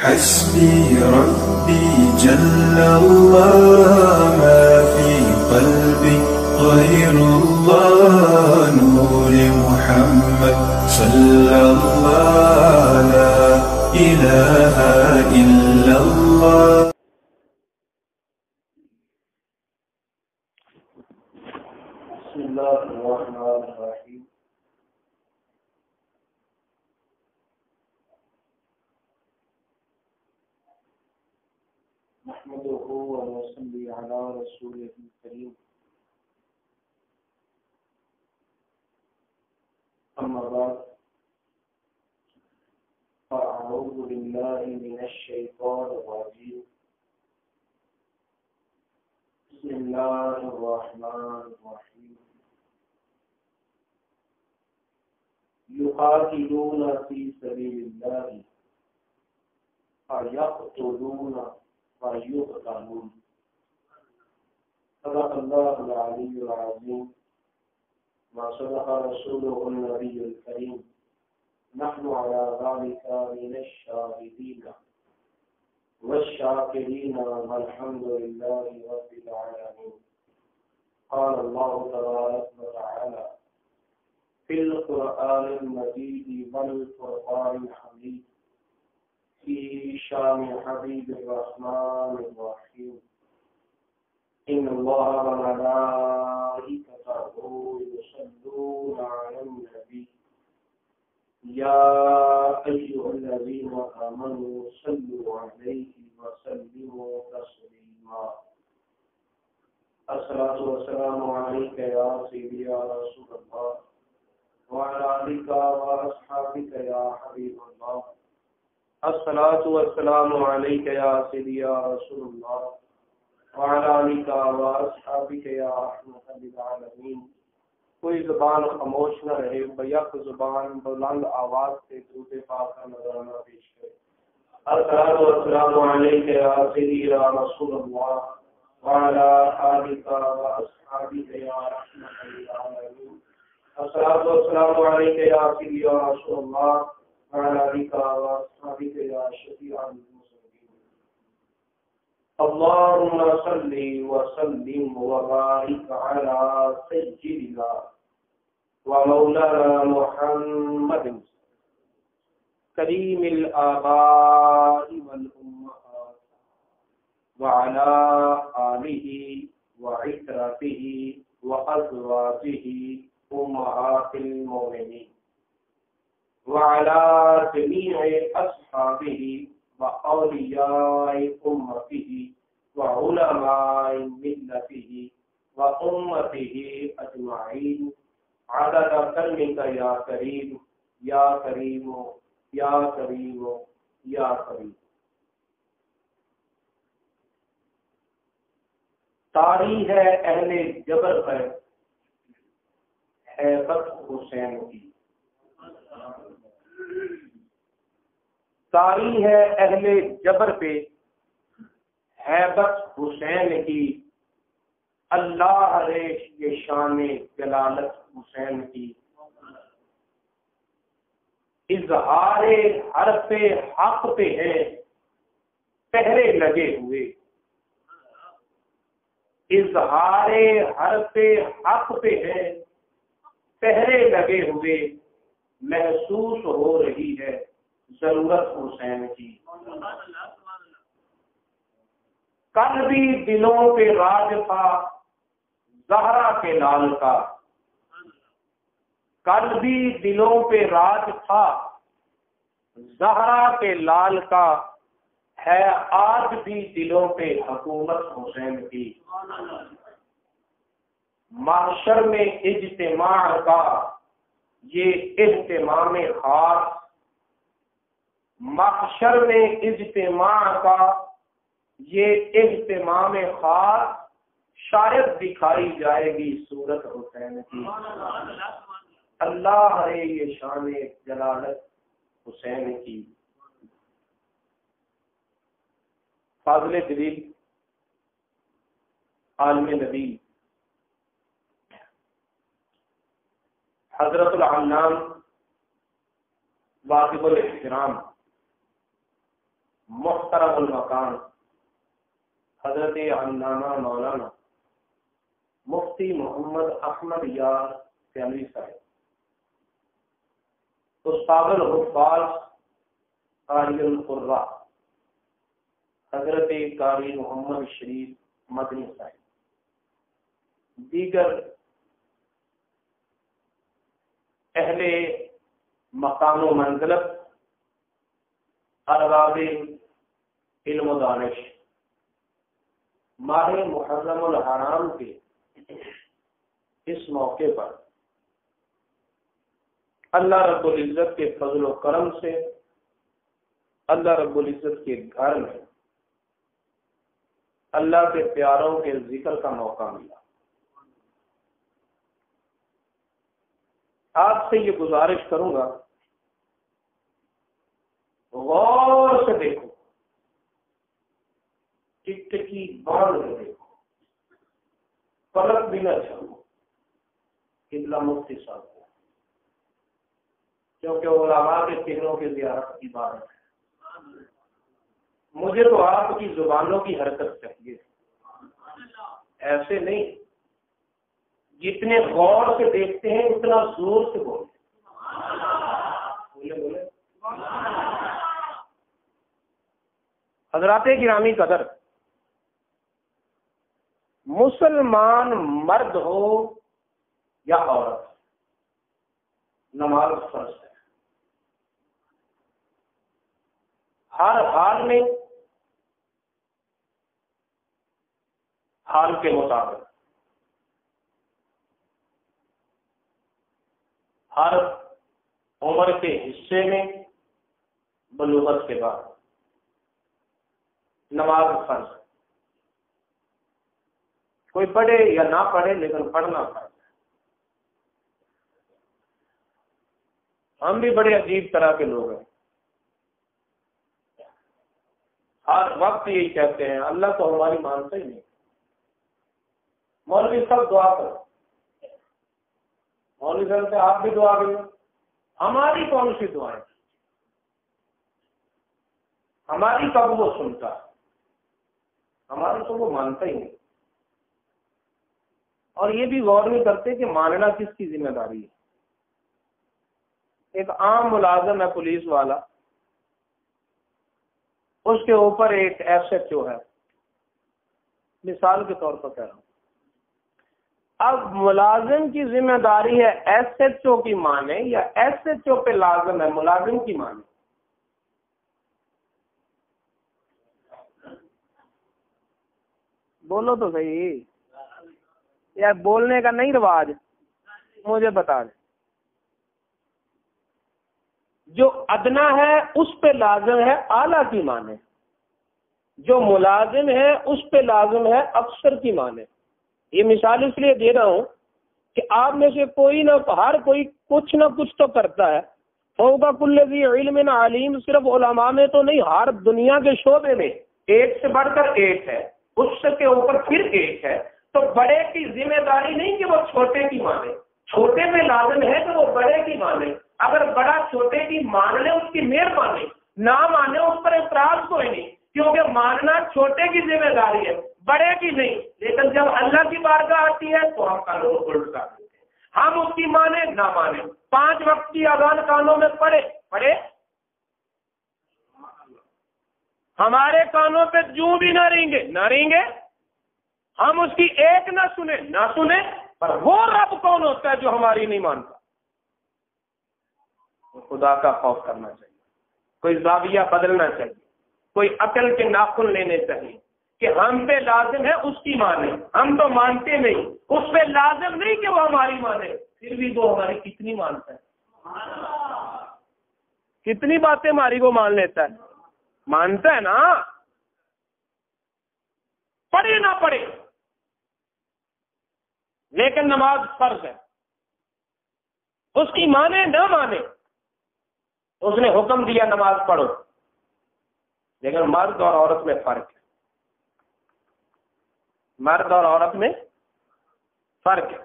حسبي ربي جل الله ما في قلبي غير الله نور محمد صلى الله لا إله إلا الله. بسم الله الرحمن الرحيم. نحمده ونصلي على رسوله الكريم. أما بعد فأعوذ بالله من الشيطان الرجيم. بسم الله الرحمن الرحيم. يقاتلون في سبيل الله فيقتلون ويقتلون. صدق الله العلي العظيم وصدق رسوله النبي الكريم. نحن على ذلك من الشاهدين والشاكرين والحمد لله رب العالمين. قال الله تبارك وتعالى في القرآن المجيد والفرقان الحميد في شان حبيب الرحمن الرحيم. إن الله وملائكته يصلون على النبي يا أيها الذين آمنوا صلوا عليه وسلموا تسليما. الصلاة والسلام عليك يا سيدي يا رسول الله وعلى آلك وأصحابك يا حبيب الله. الصلاة والسلام عليك يا سيدي يا رسول الله وعلى آلك وأصحابك يا رحمة للعالمين. کوئی زبان خاموش نہ رہے، بیک زبان بلند آواز سے درود پاک کا نذرانہ پیش کرے. الصلاة والسلام عليك يا سيدي يا رسول الله وعلى آلك وأصحابك يا رحمة للعالمين. الصلاة والسلام عليك يا سيدي يا رسول الله وعلى آلك وأصحابك يا شفيع المسلمين. اللهم صل وسلم وبارك على سيدنا ومولانا محمد كريم الآباء والأمهات وعلى آله وعترته وأزواجه أمهات المؤمنين وعلى جميع أصحابه وأولياء أمته وعلماء ملته وأمته أجمعين عدد كلمك يا كريم يا كريم يا كريم يا كريم. تاریخ ہے اہل جبر پر ہیبت حسین کی. تاریخ ہے اہل جبر پہ ہیبت حسین کی. اللہ رے یہ شان جلالت حسین کی. اظہار حرف حق پہ ہے پہرے لگے ہوئے. اظہار حرف حق پہ ہے پہرے لگے ہوئے. محسوس ہو رہی ہے ضرورت حسین کی. کل بھی دلوں پہ راج تھا زہرا کے لال کا. کل بھی دلوں پہ راج تھا زہرا کے لال کا. ہے آج بھی دلوں پہ حکومت حسین کی. محشر میں اجتماع کا یہ اہتمام خاص. محشر میں اجتماع کا یہ اہتمام خاص. شاید دکھائی جائے گی صورت حسین کی. اللہ ہے یہ شان جلالت حسین کی. فاضل دلیل عالم نبی حضرت العلام واجب الاحترام محترم المقام حضرت علامہ مولانا مفتی محمد احمد یار سیالوی صاحب، استاد الحفاظ قاری القراء حضرت قاری محمد شریف مدنی صاحب، دیگر اہل مقام و منزلت، ارباب علم و دانش، ماہ محرم الحرام کے اس موقع پر اللہ رب العزت کے فضل و کرم سے اللہ رب العزت کے گھر میں اللہ کے پیاروں کے ذکر کا موقع ملا۔ آپ سے یہ گزارش کروں گا، غور سے دیکھو، ٹکٹکی باندھ کے دیکھو، پلک بھی نہ چھوڑو قبلہ مفتی صاحب کو، کیونکہ علماء کے چہروں کی زیارت کی بات ہے۔ مجھے تو آپ کی زبانوں کی حرکت چاہیے، ایسے نہیں، جتنے غور سے دیکھتے ہیں اتنا زور سے بولے، بولے حضرات گرامی قدر، مسلمان مرد ہو یا عورت، نماز فرض ہے۔ ہر حال میں، حال کے مطابق، ہر عمر کے حصے میں، بلوغت کے بعد نماز فرض ہے۔ کوئی پڑھے یا نہ پڑھے لیکن پڑھنا فرض ہے۔ ہم بھی بڑے عجیب طرح کے لوگ ہیں، ہر وقت یہی کہتے ہیں اللہ تو ہماری مانتا ہی نہیں، مولوی صاحب دعا کرو، مولوی صاحب سے آپ بھی دعا کرو، ہماری کون سی دعائیں، ہماری کب وہ سنتا ہے، ہماری تو وہ مانتا ہی نہیں۔ اور یہ بھی غور نہیں کرتے کہ ماننا کس کی ذمہ داری ہے۔ ایک عام ملازم ہے پولیس والا، اس کے اوپر ایک SHO ہے، مثال کے طور پر کہہ رہا ہوں۔ اب ملازم کی ذمہ داری ہے SHO کی مانے یا SHO پہ لازم ہے ملازم کی مانے؟ بولو تو صحیح، یا بولنے کا نہیں رواج، مجھے بتا دیں۔ جو ادنا ہے اس پہ لازم ہے اعلیٰ کی مانے، جو ملازم ہے اس پہ لازم ہے افسر کی مانے۔ یہ مثال اس لیے دے رہا ہوں کہ آپ میں سے کوئی نہ ہر کوئی کچھ نہ کچھ تو کرتا ہے۔ فوق کل ذی علم علیم صرف علماء میں تو نہیں، ہر دنیا کے شعبے میں ایک سے بڑھ کر ایک ہے، اس سے کے اوپر پھر ایک ہے۔ تو بڑے کی ذمہ داری نہیں کہ وہ چھوٹے کی مانے، چھوٹے میں لازم ہے کہ وہ بڑے کی مانے۔ اگر بڑا چھوٹے کی مان لے اس کی مہربانی، نہ مانے اس پر اعتراض کوئی نہیں، کیونکہ ماننا چھوٹے کی ذمہ داری ہے، بڑے کی نہیں۔ لیکن جب اللہ کی بارگاہ آتی ہے تو ہم قانون الٹ کر دیتے ہیں، ہم اس کی مانے نہ مانے۔ 5 وقت کی اذان کانوں میں پڑے ہمارے کانوں پہ جوں بھی نہ رہیں گے، ہم اس کی ایک نہ سنیں، پر وہ رب کون ہوتا ہے جو ہماری نہیں مانتا؟ خدا کا خوف کرنا چاہیے، کوئی زاویہ بدلنا چاہیے، کوئی عقل کے ناخن لینے چاہیے کہ ہم پہ لازم ہے اس کی مانے، ہم تو مانتے نہیں، اس پہ لازم نہیں کہ وہ ہماری مانے، پھر بھی وہ ہماری کتنی مانتا ہے، کتنی باتیں ہماری کو مان لیتا ہے، مانتا ہے نا، پڑھے نہ پڑھے لیکن نماز فرض ہے، اس کی مانے نہ مانے، اس نے حکم دیا نماز پڑھو، لیکن مرد اور عورت میں فرق ہے، مرد اور عورت میں فرق ہے۔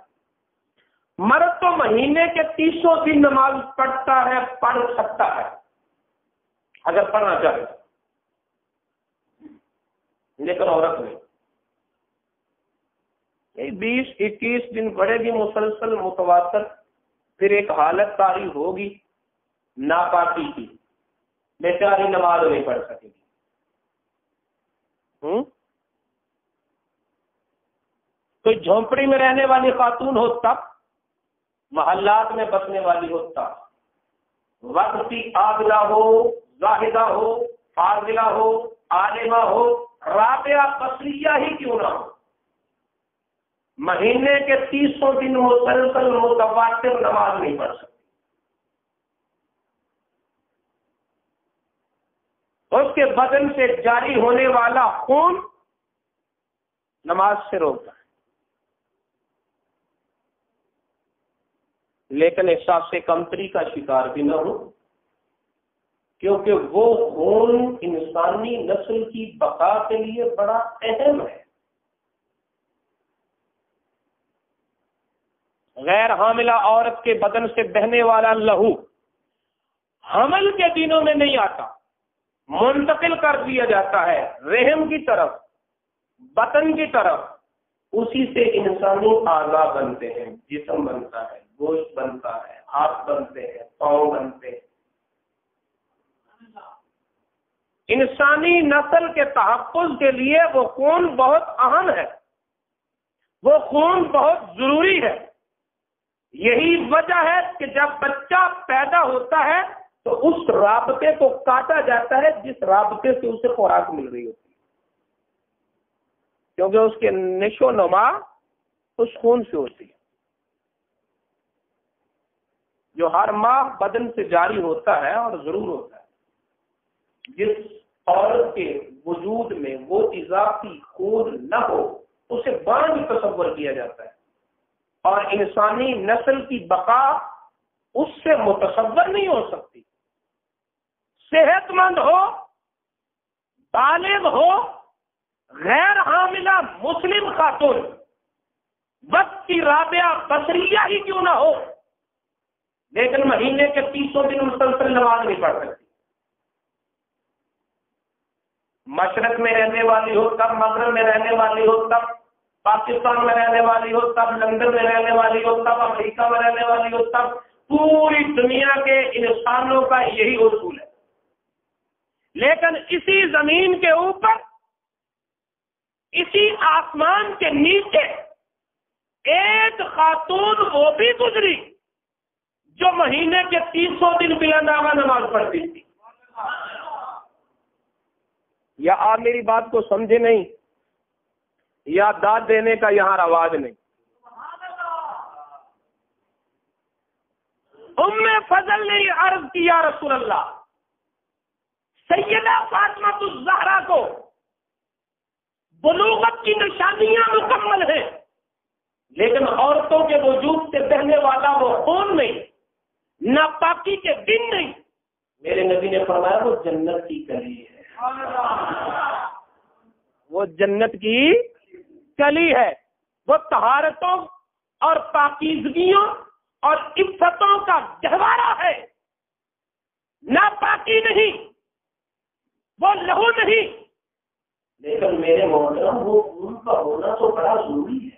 مرد تو مہینے کے 30 دن نماز پڑھتا ہے، پڑھ سکتا ہے اگر پڑھنا چاہے، لیکن عورت نہیں. 20-21 دن پڑے گی مسلسل متواتر، پھر ایک حالت طاری ہوگی ناپاکی کی، بیچاری نماز نہیں پڑھ سکے گی. کوئی جھونپڑی میں رہنے والی خاتون ہو تب، محلات میں بسنے والی ہو تب، وقتی عابدہ ہو، زاہدہ ہو، فاضلہ ہو، عالمہ ہو، رابعہ بصریہ ہی کیوں نہ ہو، مہینے کے 300 دن مسلسل متواتر نماز نہیں پڑھ سکتی. اس کے بدن سے جاری ہونے والا خون نماز سے روکتا ہے. لیکن احساس کمتری کا شکار بھی نہ ہو، کیونکہ وہ خون انسانی نسل کی بقا کے لیے بڑا اہم ہے. غیر حاملہ عورت کے بدن سے بہنے والا لہو حمل کے دنوں میں نہیں آتا، منتقل کر دیا جاتا ہے رحم کی طرف، بطن کی طرف. اسی سے انسانی اعضاء بنتے ہیں، جسم بنتا ہے، گوشت بنتا ہے، ہاتھ بنتے ہیں، پاؤں بنتے ہیں. انسانی نسل کے تحفظ کے لیے وہ خون بہت اہم ہے، وہ خون بہت ضروری ہے. یہی وجہ ہے کہ جب بچہ پیدا ہوتا ہے تو اس رابطے کو کاٹا جاتا ہے جس رابطے سے اسے خوراک مل رہی ہوتی ہے، کیونکہ اس کے نشو و نما اس خون سے ہوتی ہے جو ہر ماہ بدن سے جاری ہوتا ہے اور ضرور ہوتا ہے. جس عورت کے وجود میں وہ اضافی خون نہ ہو اسے بانجھ تصور کیا جاتا ہے، اور انسانی نسل کی بقا اس سے متصور نہیں ہو سکتی. صحت مند ہو، بالغ ہو، غیر حاملہ مسلم خاتون وقت کی رابعہ بصریہ ہی کیوں نہ ہو، لیکن مہینے کے 300 دن مسلسل نماز نہیں پڑھ سکتی. مشرق میں رہنے والی ہو تب، مغرب میں رہنے والی ہو تب، پاکستان میں رہنے والی ہو تب، لندن میں رہنے والی ہو تب، امریکہ میں رہنے والی ہو تب، پوری دنیا کے انسانوں کا یہی اصول ہے. لیکن اسی زمین کے اوپر، اسی آسمان کے نیچے ایک خاتون وہ بھی گزری جو مہینے کے 300 دن بلا ناغہ نماز پڑھتی تھی. یا آپ میری بات کو سمجھے نہیں، یا داد دینے کا یہاں رواج نہیں. ام فضل نے یہ عرض کی، یا رسول اللہ، سیدہ فاطمہ الزہرا کو بلوغت کی نشانیاں مکمل ہیں، لیکن عورتوں کے وجود سے بہنے والا وہ خون نہیں، ناپاکی کے دن نہیں. میرے نبی نے فرمایا وہ جنت کی کلی ہے، وہ جنت کی کلی ہے، وہ طہارتوں اور پاکیزگیوں اور عفتوں کا گہوارہ ہے. ناپاکی نہیں، وہ لہو نہیں، لیکن میرے محترم وہ خون کا ہونا تو بڑا ضروری ہے.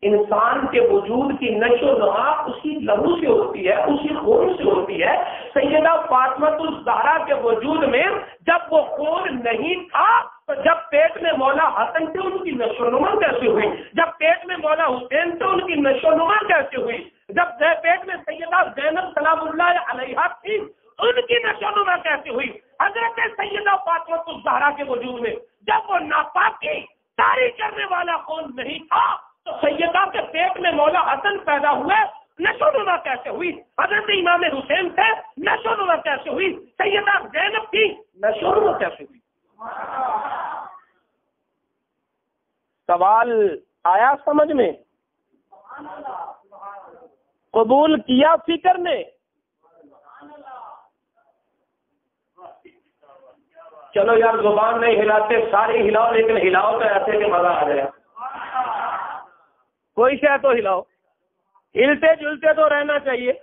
انسان کے وجود کی نشو و نما اسی لہو سے ہوتی ہے، اسی خون سے ہوتی ہے. سیدہ فاطمہ الزہرا کے وجود میں جب وہ خون نہیں تھا تو جب پیٹ میں مولا حسن تھے ان کی نشو و نما کیسے ہوئی، جب پیٹ میں مولا حسین تھے ان کی نشو و نما کیسے ہوئی، جب پیٹ میں سیدہ زینب سلام اللہ علیہا تھی ان کی نشو و نما کیسے ہوئی. حضرت سیدہ فاطمہ الزہرا کے وجود میں جب وہ ناپاکی طاری کرنے والا خون نہیں تھا تو سیدہ کے پیٹ میں مولا حسن پیدا ہوئے، نشو و نما کیسے ہوئی. حضرت امام حسین تھے، نشو و نما کیسے ہوئی. سیدہ زینب تھی، نشو و نما کیسے ہوئی. سوال آیا سمجھ میں؟ قبول کیا فکر نے؟ چلو یار زبان نہیں ہلاتے، ساری ہلاؤ، لیکن ہلاؤ تو ایسے کہ مزہ آ جائے. کوئی شے تو ہلاؤ، ہلتے جلتے تو رہنا چاہیے.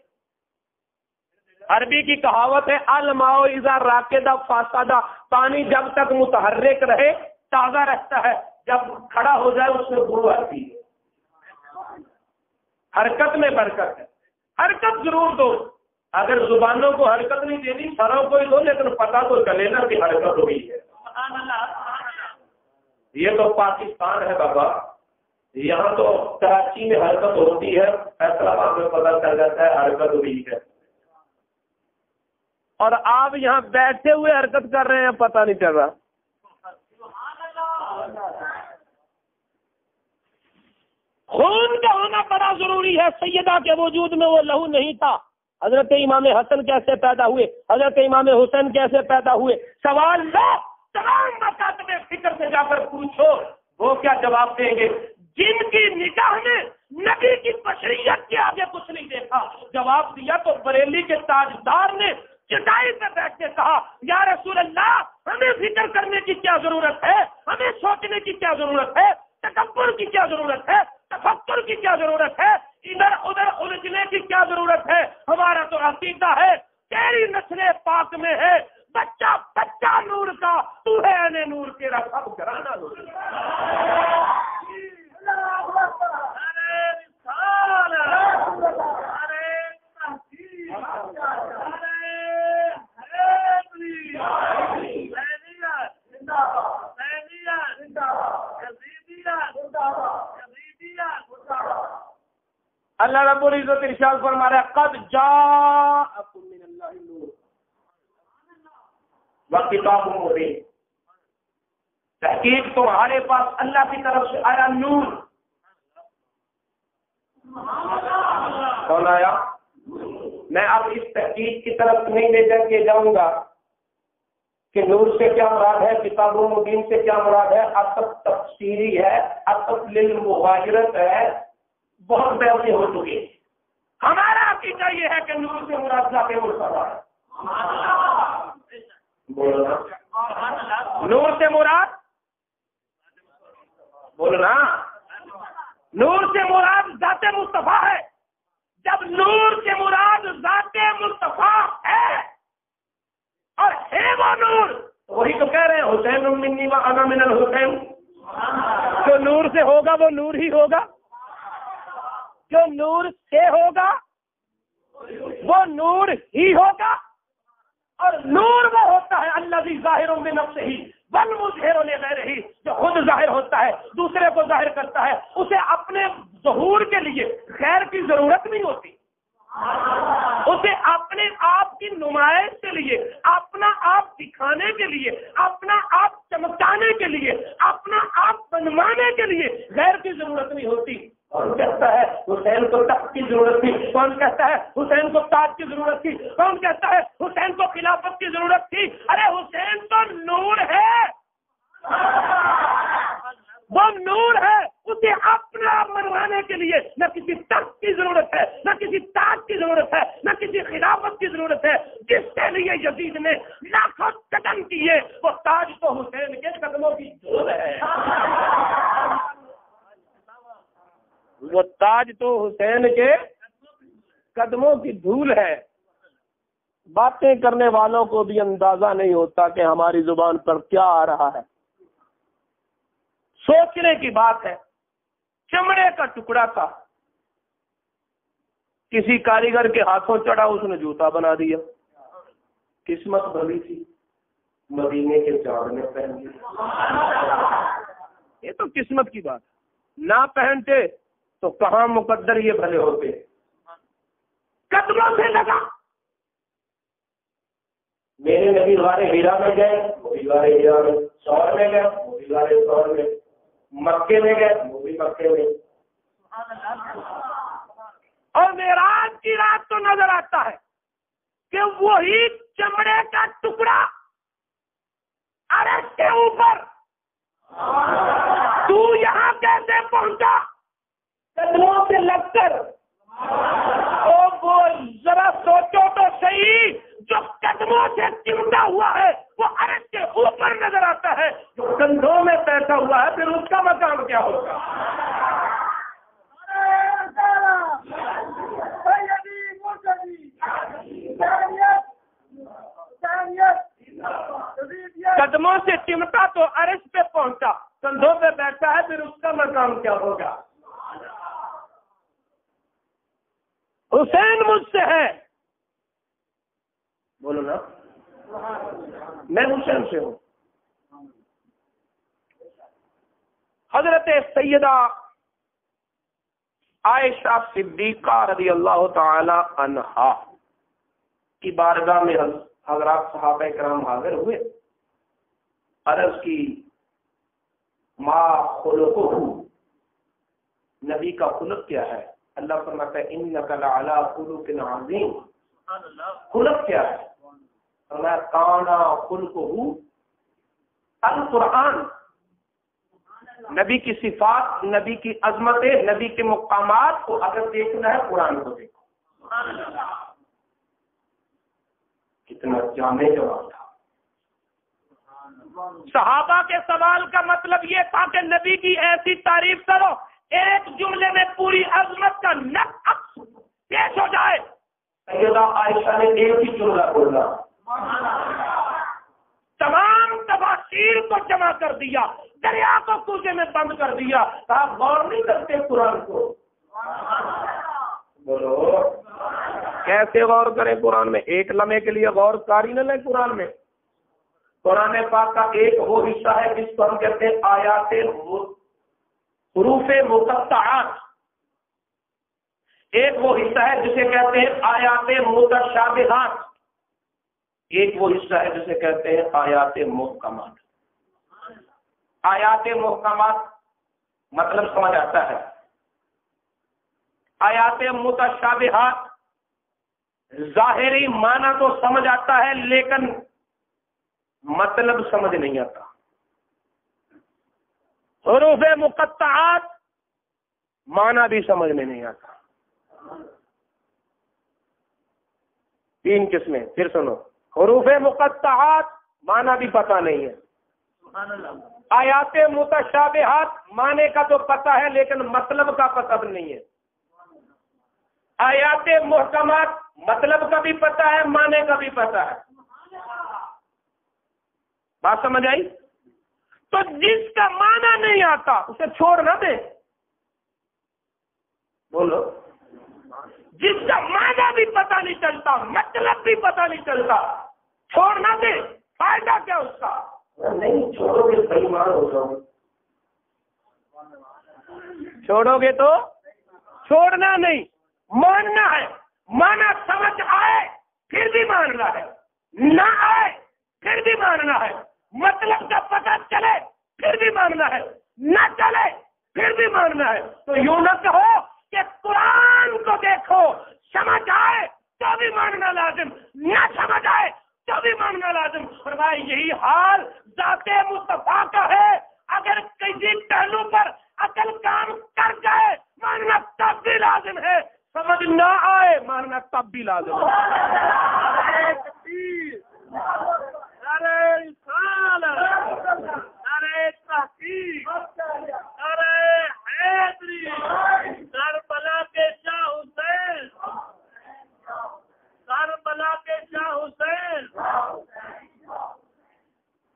عربی کی کہاوت ہے الماء اذا راکد فاسد، پانی جب تک متحرک رہے تازہ رہتا ہے، جب کھڑا ہو جائے اس میں بو آتی ہے۔ حرکت میں برکت ہے، حرکت ضرور دو، اگر زبانوں کو حرکت نہیں دینی سروں کو ہی دو، لیکن پتہ تو چلے نا کہ حرکت ہوئی ہے۔ یہ تو پاکستان ہے بابا، یہاں تو کراچی میں حرکت ہوتی ہے، فیصلہ آباد میں پتہ چل جاتا ہے حرکت ہوئی ہے، اور آپ یہاں بیٹھے ہوئے حرکت کر رہے ہیں پتہ نہیں چل رہا۔ خون کا ہونا بڑا ضروری ہے۔ سیدہ کے وجود میں وہ لہو نہیں تھا، حضرت امام حسن کیسے پیدا ہوئے، حضرت امام حسین کیسے پیدا ہوئے، سوال لو، تمام مکاتب فکر سے جا کر پوچھو، وہ کیا جواب دیں گے؟ جن کی نگاہ نے نبی کی بشریت کے آگے کچھ نہیں دیکھا، جواب دیا تو بریلی کے تاجدار نے چٹائی پہ بیٹھ کے کہا یا رسول اللہ ہمیں فکر کرنے کی کیا ضرورت ہے، ہمیں سوچنے کی کیا ضرورت ہے، تکبر کی کیا ضرورت ہے، تفکر کی کیا ضرورت ہے، ادھر ادھر الجھنے کی کیا ضرورت ہے؟ ہمارا تو عقیدہ ہے تیری نسل پاک میں ہے بچہ بچہ نور کا، تو ہے اے نور تیرا سب گھرانہ نور کا۔ اللہ رب العزت ارشاد فرما رہا ہے قد جاءکم من اللہ نور وکتاب مبین، تحقیق تمہارے پاس اللہ کی طرف سے آیا نور۔ کون آیا؟ میں اب اس تحقیق کی طرف نہیں لے کر کے جاؤں گا کہ نور سے کیا مراد ہے، کتاب مبین سے کیا مراد ہے، عطف تفسیری ہے، عطف للمغایرت ہے، بہت بحثیں ہو چکی ہیں۔ ہمارا عقیدہ یہ ہے کہ نور سے مراد ذات مصطفیٰ ہے۔ نور سے مراد بولنا، نور سے مراد ذات مصطفیٰ ہے۔ جب نور سے مراد ذات مصطفیٰ ہے اور ہے وہ نور، وہی تو کہہ رہے ہیں حسین منی و انا من الحسین، جو نور سے ہوگا وہ نور ہی ہوگا، جو نور سے ہوگا وہ نور ہی ہوگا، اور نور وہ ہوتا ہے الذی ظاہر بنفسہ والمظہر لغیرہ، جو خود ظاہر ہوتا ہے دوسرے کو ظاہر کرتا ہے، اسے اپنے ظہور کے لیے غیر کی ضرورت نہیں ہوتی، اسے اپنے آپ کی نمائش کے لیے، اپنا آپ دکھانے کے لیے، اپنا آپ چمکانے کے لیے، اپنا آپ بنوانے کے لیے غیر کی ضرورت نہیں ہوتی۔ کون کہتا ہے حسین کو تخت کی ضرورت تھی، کون کہتا ہے حسین کو تاج کی ضرورت تھی، کون کہتا ہے حسین کو خلافت کی ضرورت تھی؟ ارے حسین تو نور ہے، وہ نور ہے، اسے اپنا آپ منوانے کے لیے نہ کسی تخت کی ضرورت ہے، نہ کسی تاج کی ضرورت ہے، نہ کسی خلافت کی ضرورت ہے۔ جس کے لیے یزید نے لاکھوں قدم کیے وہ تاج تو حسین کے قدموں کی دھول ہے، وہ تاج تو حسین کے قدموں کی دھول ہے۔ باتیں کرنے والوں کو بھی اندازہ نہیں ہوتا کہ ہماری زبان پر کیا آ رہا ہے۔ سوچنے کی بات ہے، چمڑے کا ٹکڑا تھا، کسی کاریگر کے ہاتھوں چڑھا، اس نے جوتا بنا دیا، قسمت بھلی تھی مدینے کے چاند نے پہن لیا۔ یہ تو قسمت کی بات ہے، نہ پہنتے تو کہاں مقدر یہ بھلے ہوتے۔ قدموں سے لگا، میرے نبی غار ہیرا میں گئے، وہ بھی غار ہیرا میں، سور میں گئے، وہ بھی غار سور میں، مکے میں گئے، وہ بھی مکے میں، اور معراج کی رات تو نظر آتا ہے کہ وہی چمڑے کا ٹکڑا عرش کے اوپر، تو یہاں کیسے پہنچا؟ قدموں سے لگ کر۔ وہ ذرا سوچو تو صحیح، جو قدموں سے چمٹا ہوا ہے وہ عرش کے اوپر نظر آتا ہے، جو کندھوں میں بیٹھا ہوا ہے پھر اس کا مقام کیا ہوگا؟ قدموں سے چمٹا تو عرش پہ پہنچا، کندھوں پہ بیٹھا ہے، پھر اس کا مقام کیا ہوگا؟ حسین مجھ سے ہے، بولو نا، میں حسین سے ہوں۔ حضرت سیدہ عائشہ صدیقہ رضی اللہ تعالی عنہا کی بارگاہ میں حضرات صحابہ کرام حاضر ہوئے، عرض کی ما خلقہ، نبی کا خلق کیا ہے؟ اللہ فرماتا ہے انک لعلی خلق عظیم، خلق کیا ہے؟ فرمایا کانا خلقہ القرآن، نبی کی صفات، نبی کی عظمتیں، نبی کے مقامات کو اگر دیکھنا ہے قرآن کو دیکھو۔ کتنا جامع جواب تھا۔ صحابہ کے سوال کا مطلب یہ تھا کہ نبی کی ایسی تعریف کرو ایک جملے میں پوری عظمت کا نقص پیش ہو جائے۔ سیدہ عائشہ نے ایک ہی جملہ بولا، تمام تفاسیر کو جمع کر دیا، دریا کو کوزے میں بند کر دیا، آپ غور نہیں کرتے قرآن کو؟ بولو کیسے غور کریں قرآن میں؟ ایک لمحے کے لیے غور کاری نہ لیں قرآن میں۔ قرآن پاک کا ایک وہ حصہ ہے جس کو ہم کہتے ہیں آیات حروف مقطعات، ایک وہ حصہ ہے جسے کہتے ہیں آیات متشابہات، ایک وہ حصہ ہے جسے کہتے ہیں آیات محکمات۔ آیات محکمات مطلب سمجھ آتا ہے، آیات متشابہات ظاہری معنی تو سمجھ آتا ہے لیکن مطلب سمجھ نہیں آتا۔ حروف مقطعات معنی بھی سمجھ میں نہیں آتا۔ تین قسمیں، پھر سنو، حروف مقطعات معنی بھی پتہ نہیں ہے، آیات متشابہات معنی کا تو پتہ ہے لیکن مطلب کا پتہ نہیں ہے، آیات محکمات مطلب کا بھی پتہ ہے، معنی کا بھی پتہ ہے۔ بات سمجھ آئی؟ تو جس کا معنی نہیں آتا اسے چھوڑ نہ دے، بولو، جس کا معنی بھی پتہ نہیں چلتا، مطلب بھی پتہ نہیں چلتا، چھوڑ نہ دے، فائدہ کیا اس کا؟ نہیں چھوڑو گے بے ایمان ہو جاؤ گے، چھوڑو گے تو چھوڑنا نہیں، ماننا ہے، مانا سمجھ آئے پھر بھی ماننا ہے، نہ آئے پھر بھی ماننا ہے، مطلب کا پتہ چلے پھر بھی ماننا ہے، نہ چلے پھر بھی ماننا ہے۔ تو یوں نہ کہو کہ قرآن کو دیکھو، سمجھ آئے تو بھی ماننا لازم، نہ سمجھ آئے تو بھی ماننا لازم۔ فرمایا یہی حال ذات مصطفیٰ کا ہے، اگر کسی پہلو پر عقل کام کر جائے ماننا تب بھی لازم ہے، سمجھ نہ آئے ماننا تب بھی لازم ہے۔ کربلا کے شاہ حسین، کربلا کے شاہ حسین،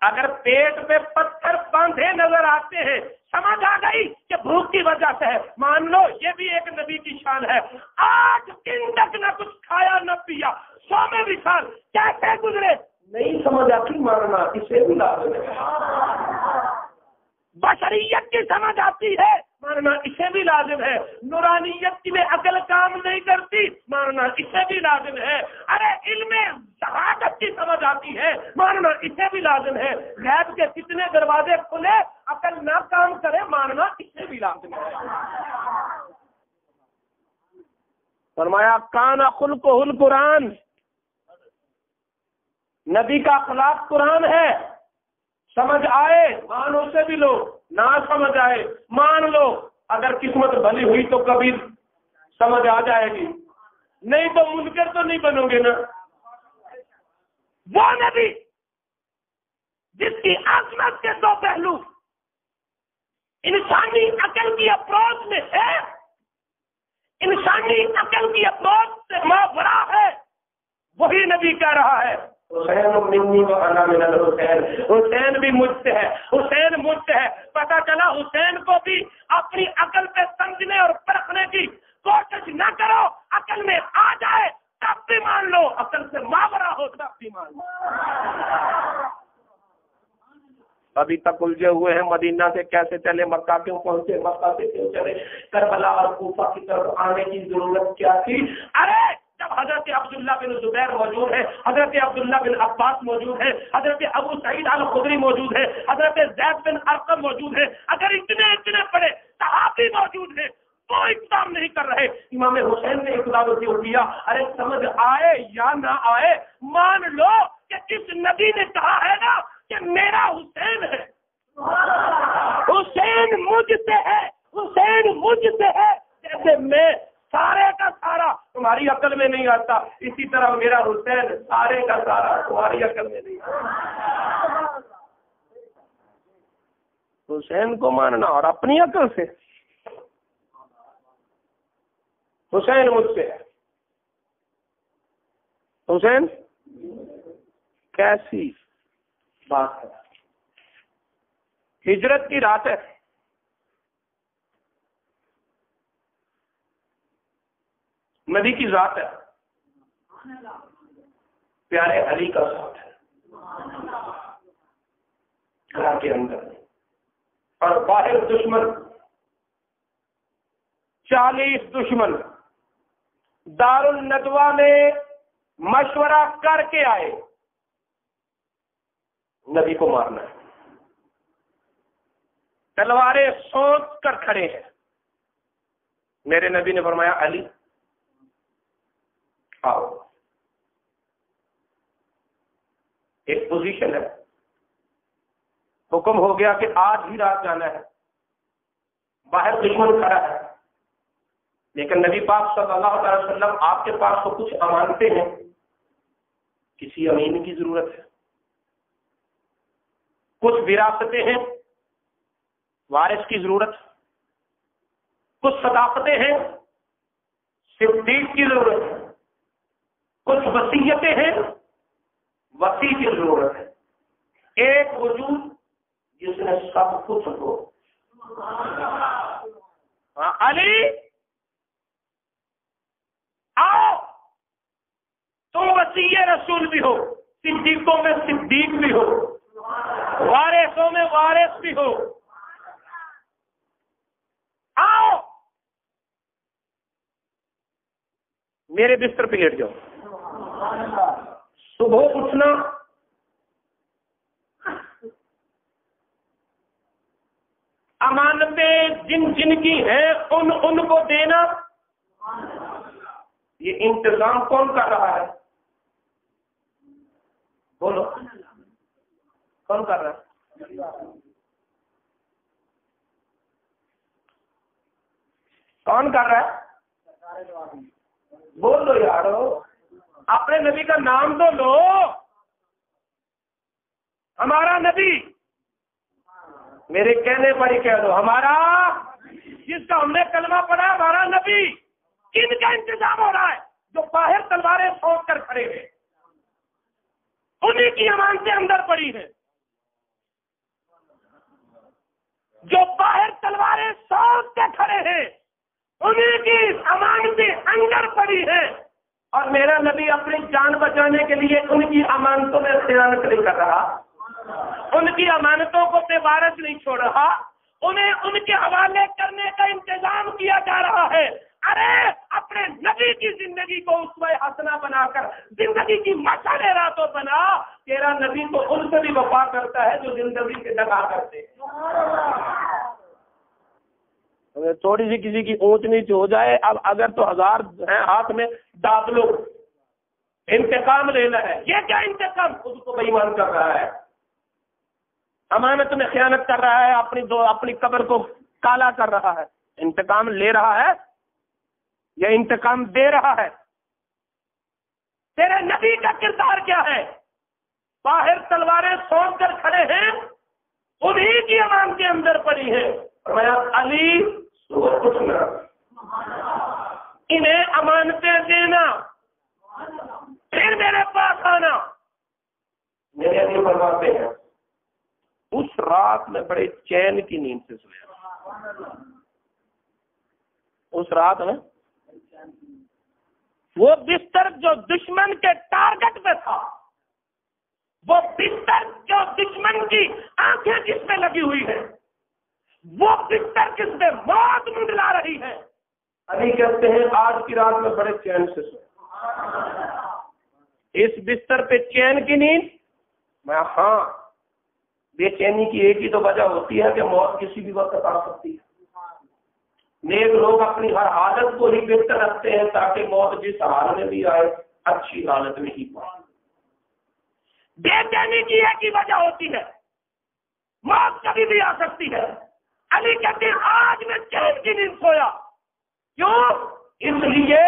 اگر پیٹ پہ پتھر باندھے نظر آتے ہیں سمجھ آ گئی کہ بھوک کی وجہ سے ہے، مان لو یہ بھی ایک نبی کی شان ہے۔ آج دن تک نہ کچھ کھایا نہ پیا، 100 سال کیسے گزرے نہیں سمجھ آتی، ماننا اسے بھی لازم ہے۔ بشریت کی سمجھ آتی ہے، ماننا اسے بھی لازم ہے۔ نورانیت کی میں عقل کام نہیں کرتی، ماننا اسے بھی لازم ہے۔ ارے علم شہادت کی سمجھ آتی ہے، ماننا اسے بھی لازم ہے۔ غیب کے کتنے دروازے کھلے، عقل نہ کام کرے، ماننا اسے بھی لازم ہے۔ فرمایا کان خلقہ القرآن، نبی کا اخلاق قرآن ہے، سمجھ آئے مان اسے بھی لو، نہ سمجھ آئے مان لو۔ اگر قسمت بھلی ہوئی تو کبھی سمجھ آ جائے گی، نہیں تو منکر تو نہیں بنو گے نا۔ وہ نبی جس کی عظمت کے دو پہلو انسانی عقل کی اپروچ میں ہے، انسانی عقل کی اپروچ سے ماورا ہے، وہی نبی کہہ رہا ہے حسین منی و انا من الحسین، حسین بھی مجھ سے ہے، حسین مجھ سے ہے۔ پتہ چلا حسین کو بھی اپنی عقل پہ سمجھنے اور پرکھنے کی کوشش نہ کرو، عقل میں آ جائے تب بھی مان لو، عقل سے ماورا ہو تب بھی مان لو۔ ابھی تک الجھے ہوئے ہیں مدینہ سے کیسے چلے، مکہ کیوں پہنچے، مکہ سے کیوں چلے، کربلا اور کوفہ کی طرف آنے کی ضرورت کیا تھی؟ ارے جب حضرت عبداللہ بن زبیر موجود ہے، حضرت عبداللہ بن عباس موجود ہے، حضرت ابو سعید الخدری موجود ہے، حضرت زید بن ارقم موجود ہے، اگر اتنے بڑے صحابی موجود ہیں وہ اقدام نہیں کر رہے، امام حسین نے اقدام کیا۔ ارے سمجھ آئے یا نہ آئے، مان لو کہ جس نبی نے کہا ہے نا کہ میرا حسین ہے، حسین مجھ سے ہے، حسین مجھ سے ہے، جیسے میں سارے کا سارا تمہاری عقل میں نہیں آتا، اسی طرح میرا حسین سارے کا سارا تمہاری عقل میں نہیں آتا۔ حسین کو ماننا اور اپنی عقل سے، حسین مجھ سے ہے، حسین کیسی بات ہے۔ ہجرت کی رات ہے، نبی کی ذات ہے، پیارے علی کا ساتھ ہے گھر کے اندر، اور باہر دشمن 40 دشمن دار الندوہ میں مشورہ کر کے آئے نبی کو مارنا ہے، تلواریں سونت کر کھڑے ہیں۔ میرے نبی نے فرمایا علی آؤ، ایک پوزیشن ہے، حکم ہو گیا کہ آج ہی رات جانا ہے، باہر دشمن کھڑا ہے، لیکن نبی پاک صلی اللہ علیہ وسلم آپ کے پاس تو کچھ امانتیں ہیں، کسی امین کی ضرورت ہے، کچھ وراثتیں ہیں، وارث کی ضرورت، کچھ صداقتیں ہیں، صدیق کی ضرورت ہے، کچھ وصیتیں ہیں، وصی کی ضرورت ہے، ایک وجود جس نے سب کچھ ہو۔ علی آؤ، تم وصی رسول بھی ہو، صدیقوں میں صدیق بھی ہو، وارثوں میں وارث بھی ہو، آؤ میرے بستر پہ لیٹ جاؤ۔ صبح اٹھنا، امانتیں جن جن کی ہیں ان کو دینا، یہ انتظام کون کر رہا ہے؟ بولو کون کر رہا ہے؟ کون کر رہا ہے؟ بول دو یارو، اپنے نبی کا نام تو لو۔ ہمارا نبی، میرے کہنے پر ہی کہہ دو، ہمارا جس کا ہم نے کلمہ پڑھا، ہمارا نبی، کن کا انتظام ہو رہا ہے؟ جو باہر تلواریں سونپ کر کھڑے ہیں، انہیں کی امانتیں اندر پڑی ہیں، جو باہر تلواریں سونپ کے کھڑے ہیں انہیں کی امانتیں اندر پڑی ہیں، اور میرا نبی اپنی جان بچانے کے لیے ان کی امانتوں میں خیانت نہیں کر رہا، ان کی امانتوں کو بے وارث نہیں چھوڑ رہا، انہیں ان کے حوالے کرنے کا انتظام کیا جا رہا ہے۔ ارے اپنے نبی کی زندگی کو اسوہ حسنہ بنا کر زندگی کی مشعل راہ بنا، تیرا نبی تو ان سے بھی وفا کرتا ہے جو زندگی کے دگا کرتے ہیں۔ تھوڑی سی کسی کی اونچ نیچ ہو جائے، اب اگر تو 1000 ہیں ہاتھ میں، داب لو، انتقام لینا ہے۔ یہ کیا انتقام؟ خود کو بے ایمان کر رہا ہے، امانت میں خیانت کر رہا ہے، اپنی قبر کو کالا کر رہا ہے۔ انتقام لے رہا ہے یا انتقام دے رہا ہے؟ تیرے نبی کا کردار کیا ہے؟ باہر تلواریں سونپ کر کھڑے ہیں، انہی کی امانتیں اندر پڑی ہیں۔ میں علی صبح اٹھنا، انہیں امانتیں دینا، پھر میرے پاس آنا، میرے نبی فرماتے ہیں اس رات میں بڑے چین کی نیند سے سویا، اس رات میں وہ بستر جو دشمن کے ٹارگٹ پہ تھا، وہ بستر جو دشمن کی آنکھیں جس پہ لگی ہوئی ہے، وہ بستر جس پہ موت منڈلا رہی ہے، علی کہتے ہیں آج کی رات میں بڑے چین سے سویا۔ اس بستر پہ چین کی نیند؟ میں ہاں، بے چینی کی ایک ہی تو وجہ ہوتی ہے کہ موت کسی بھی وقت آ سکتی ہے۔ نیک لوگ اپنی ہر حالت کو ہی بہتر رکھتے ہیں تاکہ موت جس حال میں بھی آئے اچھی حالت میں ہی پائے۔ بے چینی کی ایک ہی وجہ ہوتی ہے، موت کبھی بھی آ سکتی ہے۔ علی کہتے ہیں آج میں چین کی نیند سویا، کیوں؟ اس لیے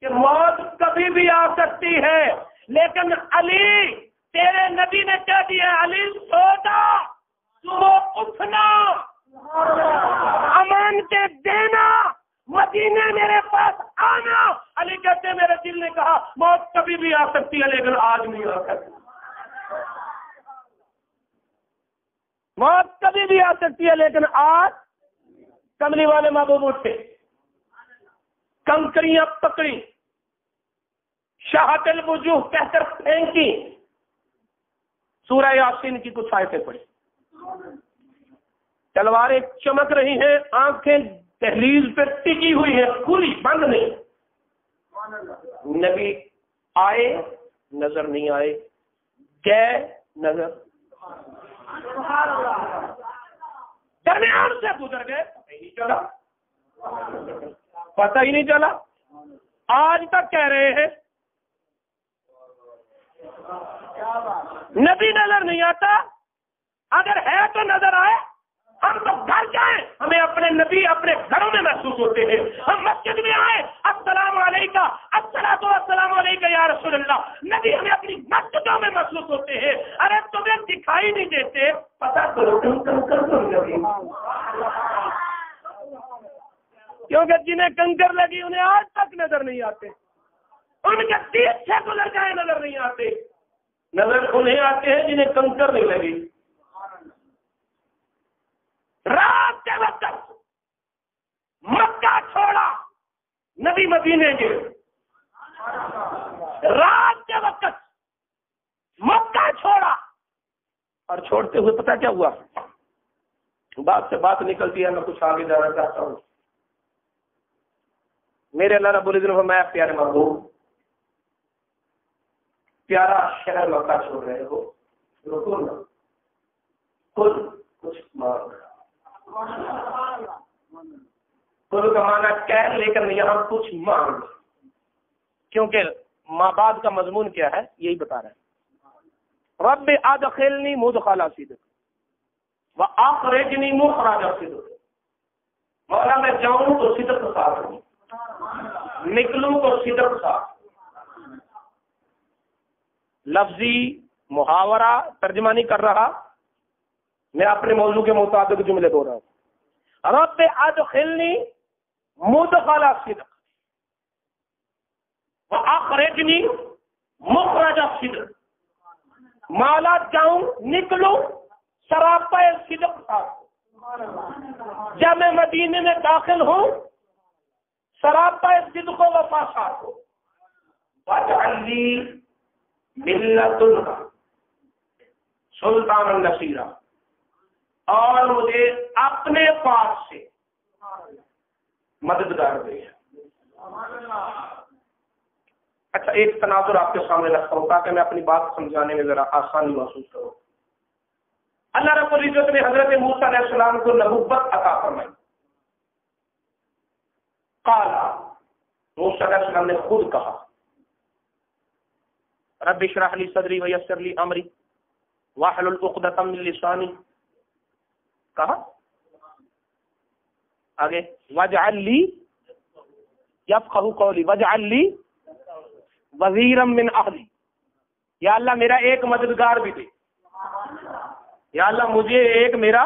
کہ موت کبھی بھی آ سکتی ہے، لیکن علی تیرے نبی نے کہہ دیا علی سو جا، صبح اٹھنا، امان کے دینا، مدینے میرے پاس آنا۔ علی کہتے ہیں میرے دل نے کہا موت کبھی بھی آ سکتی ہے لیکن آج نہیں آ سکتی۔ موت کبھی بھی آ سکتی ہے لیکن آج۔ کملی والے محبوب اٹھے، کنکریاں پکڑی، شاہت الوجوہ کہہ کر پھینکی، سورہ یاسین کی کچھ آیتیں پڑھی، تلواریں چمک رہی ہیں، آنکھیں دہلیز پہ ٹکی ہوئی ہیں، کھلی بند نہیں۔ نبی آئے نظر نہیں آئے، گئے نظر، درمیان سے گزر گئے، پتہ ہی نہیں چلا۔ آج تک کہہ رہے ہیں نبی نظر نہیں آتا، اگر ہے تو نظر آئے۔ ہم تو گھر جائیں ہمیں اپنے نبی اپنے گھروں میں محسوس ہوتے ہیں، ہم مسجد میں آئے السلام علیکم، الصلاۃ والسلام علیکم یا رسول اللہ، نبی ہمیں اپنی مسجدوں میں محسوس ہوتے ہیں۔ ارے تمہیں دکھائی نہیں دیتے، پتہ کرو کیونکہ جنہیں کنکر لگی انہیں آج تک نظر نہیں آتے، ان کے پیٹ سے گزر جائے نظر نہیں آتے، نظر انہیں آتے ہیں جنہیں کنکر نہیں لگی۔ رات کے وقت مکہ چھوڑا، نبی مدینے گئے، رات کے وقت مکہ چھوڑا، اور چھوڑتے ہوئے پتہ کیا ہوا؟ بات سے بات نکلتی ہے، میں کچھ آگے جانا چاہتا ہوں۔ میرے اللہ رب العزت نے فرمایا پیارے محبوب، پیارا شہر مکہ چھوڑ رہے ہو، رکو نا، کچھ مانگ، کل کا معنی کہہ لے کر یہاں کچھ مانگ، کیونکہ ماں بعد کا مضمون کیا ہے یہی بتا رہے ہیں۔ رب ادخلنی مدخل صدق واخرجنی مخرج صدق، مولا میں جاؤں تو صدق کے ساتھ ہوں، نکلوں تو صدق کے ساتھ۔ لفظی محاورہ ترجمہ نہیں کر رہا، میں اپنے موضوع کے مطابق جملے بول رہا ہوں۔ رب ادخلنی مدخل صدق واخرجنی مخرج صدق، مولا جاؤں نکلوں سراپا صدق ساتھ، جب میں مدینے میں داخل ہوں سراپا صدق و وفا ساتھ ہو، واجعل لی من لدنک سلطان النصیرہ، اور مجھے اپنے پاس سے مددگار دے۔ اچھا ایک تناظر آپ کے سامنے رکھتا ہوں تاکہ میں اپنی بات سمجھانے میں ذرا آسانی محسوس کروں۔ اللہ رب العزت نے حضرت موسیٰ علیہ السلام کو نبوت عطا فرمائی۔ قال، موسیٰ علیہ السلام نے خود کہا، رب اشرح لی صدری ویسر لی امری واحلل عقدۃ من لسانی، کہا آگے واجعل لی یفقہوا قولی واجعل لی وزیرا من اہلی، یا اللہ میرا ایک مددگار بھی دے، یا اللہ مجھے ایک میرا،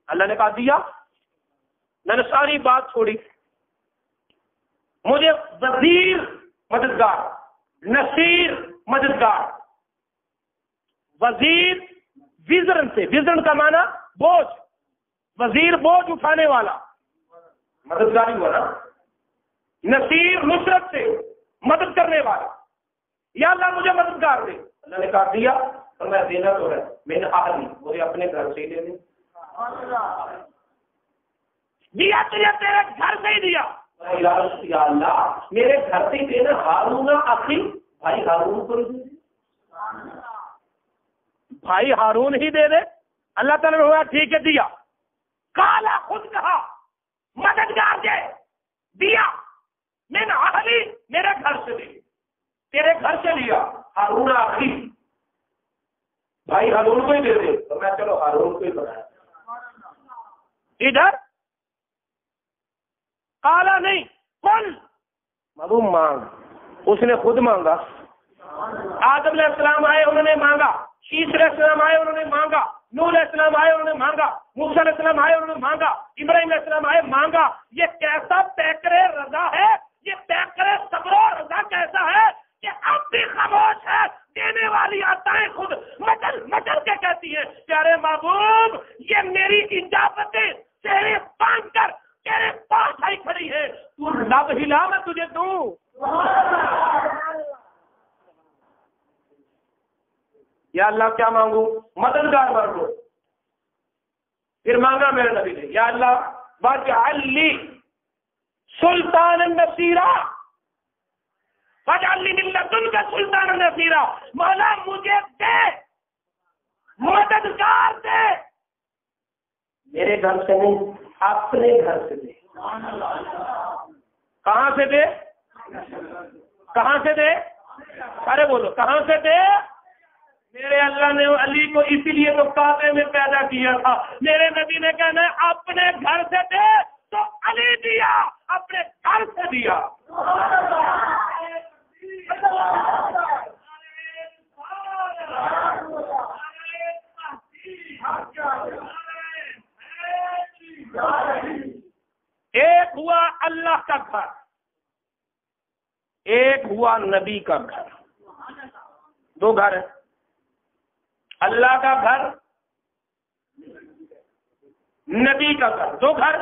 اللہ نے کہا دیا، میں نے ساری بات چھوڑی، مجھے وزیر مددگار، نصیر مددگار، وزیر وزرن سے، وزرن کا معنی بوجھ، وزیر بوجھ اٹھانے والا، مددگاری ہوا نا. نصیر نصرت سے، مدد کرنے والا. یا اللہ مجھے مددگار دے. اللہ نے کہا دیا، اور میں دینا تو ہے، میں نے اہلی مجھے اپنے گھر سے ہی دے دے. دیا تجھے تیرے گھر سے ہی دیا. یا اللہ میرے گھر سے ہی دینا. ہارون اخی، بھائی ہارون کو دے دے، بھائی ہارون ہی دے دے. اللہ تعالیٰ نے ہوا ٹھیک ہے دیا. کالا خود کہا مددگار دے، دیا. میں نے اہلی میرے گھر سے دے، تیرے گھر سے لیا. ہارون اخی، بھائی ہارون کو ہی دے دے. تو میں چلو ہارون کو ہی بنایا. ادھر کالا نہیں، کل معلوم مانگ. اس نے خود مانگا. آدم علیہ السلام آئے انہوں نے مانگا، شیس علیہ السلام آئے انہوں نے مانگا، نوح علیہ السلام آئے انہوں نے مانگا، موسیٰ علیہ السلام آئے انہوں نے مانگا، ابراہیم علیہ السلام آئے مانگا. یہ کیسا پیکرے رضا ہے، یہ پیکرے صبر و رضا کیسا ہے کہ اب بھی خاموش ہے. دینے والی آتائیں خود مچل مچل کے کہتی ہیں پیارے محبوب یہ میری اجازتیں تیرے پان کر تیرے پاس آئی کھڑی ہے، تو لب ہلا میں تجھے دوں. یا اللہ کیا مانگوں؟ مددگار مانگو. پھر مانگا میرے نبی نے، یا اللہ واجعل لی سلطان النصیرہ، واجعل لی من لدنک سلطان النصیرہ. مولا مجھے دے، مددگار دے. میرے گھر سے نہیں، اپنے گھر سے دے. کہاں سے دے؟ کہاں سے دے؟ ارے بولو کہاں سے دے؟ میرے اللہ نے علی کو اسی لیے تو کعبے میں پیدا کیا تھا. میرے نبی نے کہنا ہے اپنے گھر سے دے، تو علی دیا، اپنے گھر سے دیا. ایک ہوا اللہ کا گھر، ایک ہوا نبی کا گھر. دو گھر ہیں، اللہ کا گھر، نبی کا گھر. دو گھر.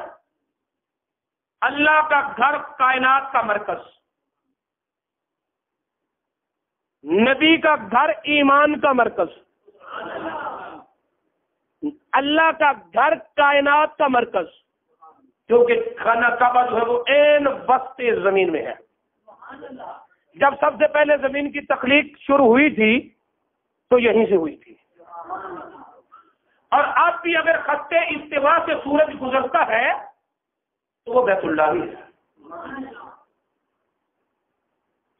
اللہ کا گھر کائنات کا مرکز، نبی کا گھر ایمان کا مرکز. اللہ کا گھر کائنات کا مرکز، کیونکہ خانہ کعبہ جو ہے وہ عین وسط زمین میں ہے. جب سب سے پہلے زمین کی تخلیق شروع ہوئی تھی تو یہیں سے ہوئی تھی. اور اب بھی اگر خط استوا سے سورج گزرتا ہے تو وہ بیت اللہ ہی ہے.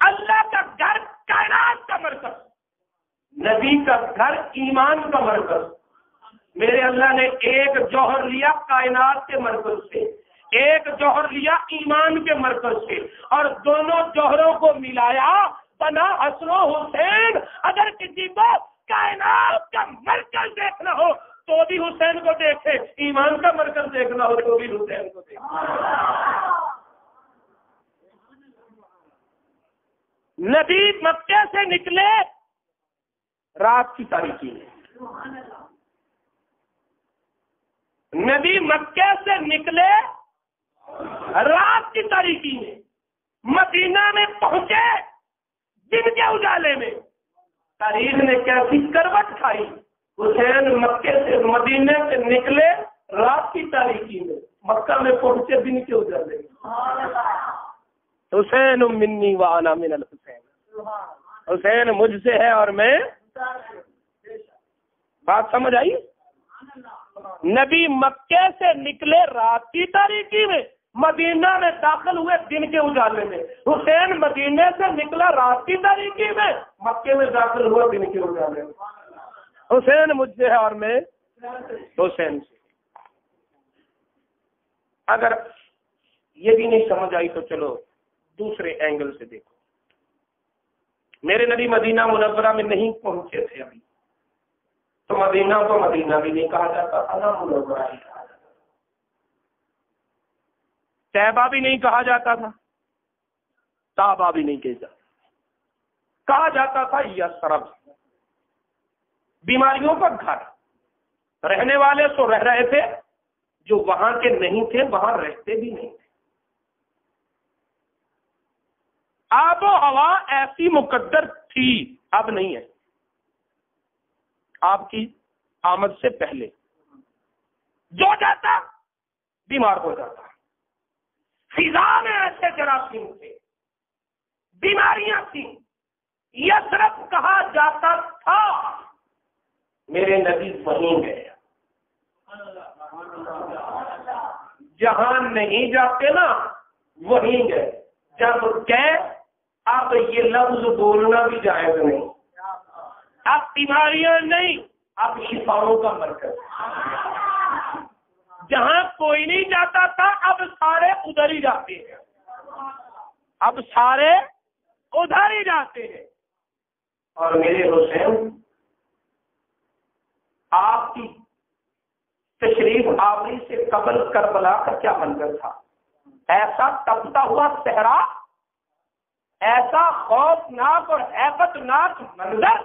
اللہ کا گھر کائنات کا مرکز، نبی کا گھر ایمان کا مرکز. میرے اللہ نے ایک جوہر لیا کائنات کے مرکز سے، ایک جوہر لیا ایمان کے مرکز سے، اور دونوں جوہروں کو ملایا بنا حسن و حسین. اگر کسی کو کائنات کا مرکز دیکھنا ہو تو بھی حسین کو دیکھے، ایمان کا مرکز دیکھنا ہو تو بھی حسین کو دیکھے. نبی مکے سے نکلے رات کی تاریکی میں، نبی مکے سے نکلے رات کی تاریکی میں، مدینہ میں پہنچے دن کے اجالے میں. تاریخ نے کیسی کروٹ کھائی. حسین مکے سے مدینے سے نکلے رات کی تاریکی میں، مکہ میں پہنچے دن کے اجالے میں. حسین منی وانا من الحسین، حسین مجھ سے ہے اور میں. بات سمجھ آئی؟ نبی مکے سے نکلے رات کی تاریکی میں، مدینہ میں داخل ہوئے دن کے اجالے میں. حسین مدینے سے نکلا رات کی تاریکی میں، مکے میں داخل ہوا دن کے اجالے میں. حسین مجھ سے ہے اور میں حسین سے. اگر یہ بھی نہیں سمجھ آئی تو چلو دوسرے اینگل سے دیکھو. میرے نبی مدینہ منورہ میں نہیں پہنچے تھے ابھی، تو مدینہ کو مدینہ بھی نہیں کہا جاتا تھا، نہ منورہ ہی کہا جاتا تھا. طیبہ بھی نہیں کہا جاتا تھا، طابہ بھی نہیں کہا جاتا تھا، یثرب. بیماریوں کا گھر، رہنے والے تو رہ رہے تھے، جو وہاں کے نہیں تھے وہاں رہتے بھی نہیں تھے۔ آب و ہوا ایسی مقدر تھی، اب نہیں ہے۔ آپ کی آمد سے پہلے جو جاتا بیمار ہو جاتا، فضا میں ایسے جراثیم تھے، بیماریاں تھیں، یثرب کہا جاتا تھا، میرے نبی وہیں گئے۔ جہاں نہیں جاتے نا وہیں گئے، جب گئے اب یہ لفظ بولنا بھی جائز نہیں، اب بیماریاں نہیں، اب شفاؤں کا مرکز۔ جہاں کوئی نہیں جاتا تھا اب سارے ادھر ہی جاتے ہیں، اب سارے ادھر ہی جاتے ہیں۔ اور میرے حسین، آپ کی تشریف آوری سے قبل کربلا کا کیا منظر تھا؟ ایسا تپتا ہوا صحرا، ایسا خوفناک اور ہیبت ناک منظر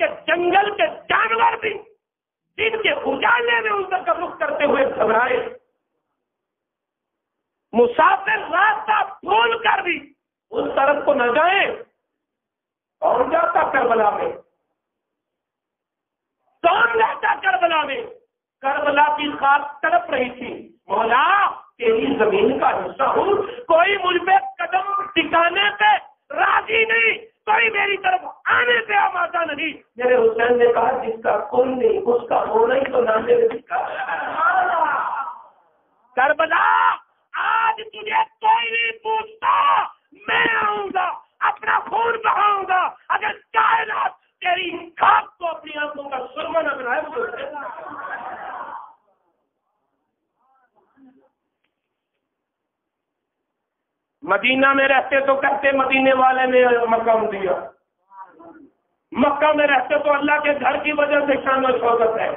کہ جنگل کے جانور بھی دن کے اجالے میں ان کا رخ کرتے ہوئے گھبرائے، مسافر راستہ بھول کر بھی اس طرف کو نہ جائیں۔ اور جاتا کربلا میں، کون رہتا کربلا میں؟ کربلا کی خاک تڑپ رہی تھی، مولا تیری زمین کا حصہ ہوں، کوئی مجھ پہ قدم ٹکانے پہ راضی نہیں، کوئی میری طرف آنے پہ آمادہ نہیں۔ میرے حسین نے کہا جس کا کل نہیں اس کا ہونا ہی تو نام میرے دکھا۔ کربلا آج تجھے کوئی نہیں پوچھتا، میں آؤں گا، اپنا خون بہاؤں گا، اگر کائنات تیری خاک کو اپنی آنکھوں کا سرما نہ بنائے تو مدینہ میں رہتے تو کہتے مدینے والے نے مقام دیا، مکہ میں رہتے تو اللہ کے گھر کی وجہ سے شان و شوکت ہے۔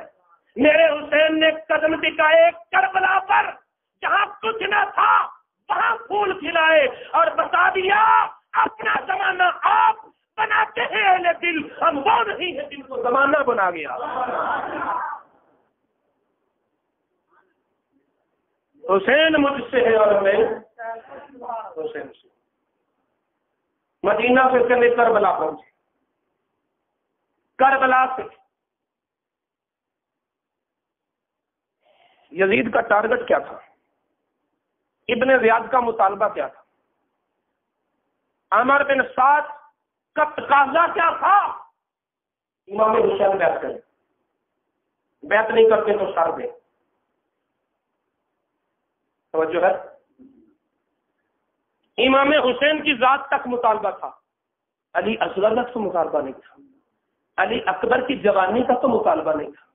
میرے حسین نے قدم ٹکائے کربلا پر، جہاں کچھ نہ تھا وہاں پھول کھلائے اور بتا دیا اپنا زمانہ آپ بناتے ہیں اہل دل، ہم وہ نہیں ہے جن کو زمانہ بنا گیا۔ حسین مجھ سے ہے اور میں حسین سے۔ مدینہ سے چلے کربلا پہنچے، کربلا سے یزید کا ٹارگٹ کیا تھا؟ ابن زیاد کا مطالبہ کیا تھا؟ عمر بن سعد کا تقاضا کیا تھا؟ امام حسین بیعت کریں، بیعت نہیں کرتے تو سر دیں۔ توجہ ہے؟ امام حسین کی ذات تک مطالبہ تھا، علی اصغر تک تو مطالبہ نہیں تھا، علی اکبر کی جوانی کا تو مطالبہ نہیں تھا،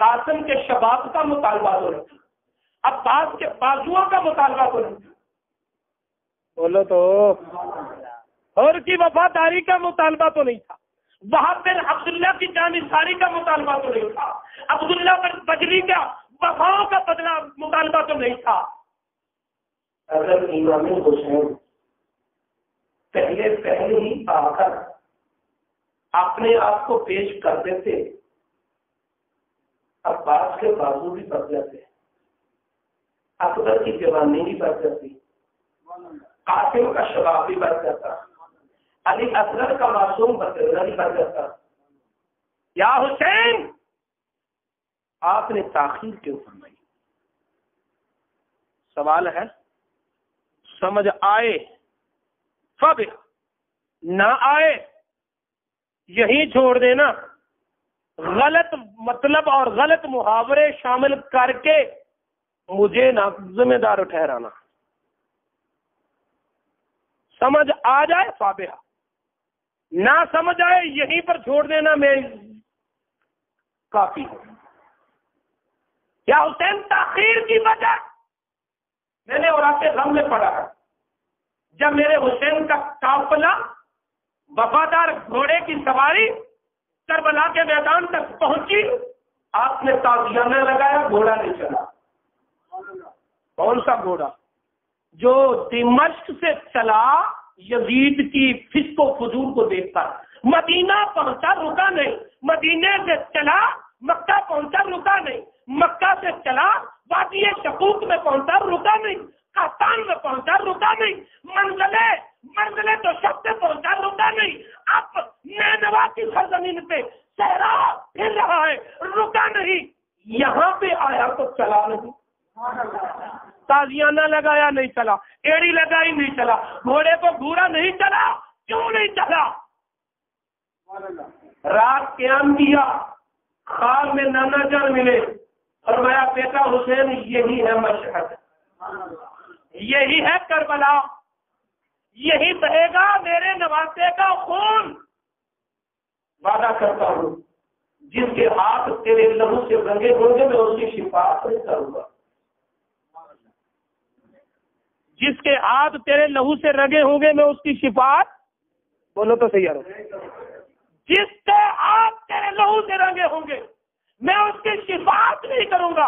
قاسم کے شباب کا مطالبہ تو نہیں تھا، عباس کے بازوؤں کا مطالبہ تو نہیں تھا، بولو تو، اور کی وفاداری کا مطالبہ تو نہیں تھا، وہاں پھر عبداللہ کی جانثاری کا مطالبہ تو نہیں تھا، عبداللہ پر بجلی کا وفاؤں کا بدلہ مطالبہ تو نہیں تھا۔ اگر امام حسین پہلے ہی آ کر اپنے آپ کو پیش کر دیتے، عباس کے بازو بھی بڑھ جاتے، اکبر کی جوانی بھی بڑھ جاتی، قاسم کا شباب بھی بڑھ جاتا، علی اصغر کا معصوم بچہ بھی بڑھ جاتا۔ یا حسین، آپ نے تاخیر کیوں فرمائی؟ سوال ہے، سمجھ آئے فب، نہ آئے یہی چھوڑ دینا، غلط مطلب اور غلط محاورے شامل کر کے مجھے نہ ذمہ دار ٹھہرانا۔ سمجھ آ جائے فابہہ، نہ سمجھ آئے یہیں پر چھوڑ دینا، میں کافی ہوں۔ یا حسین، تاخیر کی وجہ میں نے اوراق غم میں پڑھا ہے، جب میرے حسین کا قافلہ وفادار گھوڑے کی سواری کربلا کے میدان تک پہنچی، آپ نے تازیانہ لگایا، گھوڑا نہیں چلا۔ کون سا گھوڑا؟ جو دمشق سے چلا یزید کی فسق و فجور کو دیکھ کر، مدینہ پہنچا رکا نہیں، مدینے سے چلا مکہ پہنچا رکا نہیں، مکہ سے چلا وادی شقوق میں پہنچا رکا نہیں، قحطان میں پہنچا رکا نہیں، منزلے تو شب سے پہنچا رکا نہیں، اب نینوا کی سرزمین پہ صحرا پھر رہا ہے، رکا نہیں، یہاں پہ آیا تو چلا نہیں، تازیانہ لگایا نہیں چلا، ایڑی لگائی نہیں چلا، گھوڑے کو گھوڑا نہیں چلا، کیوں نہیں چلا؟ رات قیام کیا، خواب میں نانا جان ملے، فرمایا بیٹا حسین یہی ہے مشہد، یہی ہے کربلا، یہی بہے گا میرے نواسے کا خون، وعدہ کرتا ہوں جس کے ہاتھ تیرے لہو سے رنگے ہوں گے میں اس کی شفاعت نہیں کروں گا، جس کے ہاتھ تیرے لہو سے رنگے ہوں گے میں اس کی شفاعت، بولو تو صحیح ہے، جس کے ہاتھ تیرے لہو سے رنگے ہوں گے میں اس کی شفاعت نہیں کروں گا۔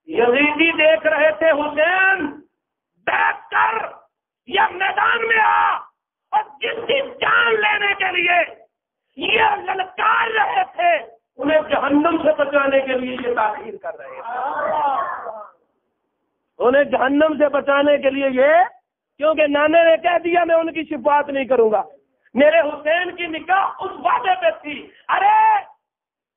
یزیدی دیکھ رہے تھے حسین بیٹھ کر یا میدان میں آ، اور جس کی جان لینے کے لیے یہ للکار رہے تھے انہیں جہنم سے بچانے کے لیے یہ تاخیر کر رہے ہیں، انہیں جہنم سے بچانے کے لیے یہ، کیونکہ نانے نے کہہ دیا میں ان کی شفاعت نہیں کروں گا۔ میرے حسین کی نکاح اس وعدے پہ تھی، ارے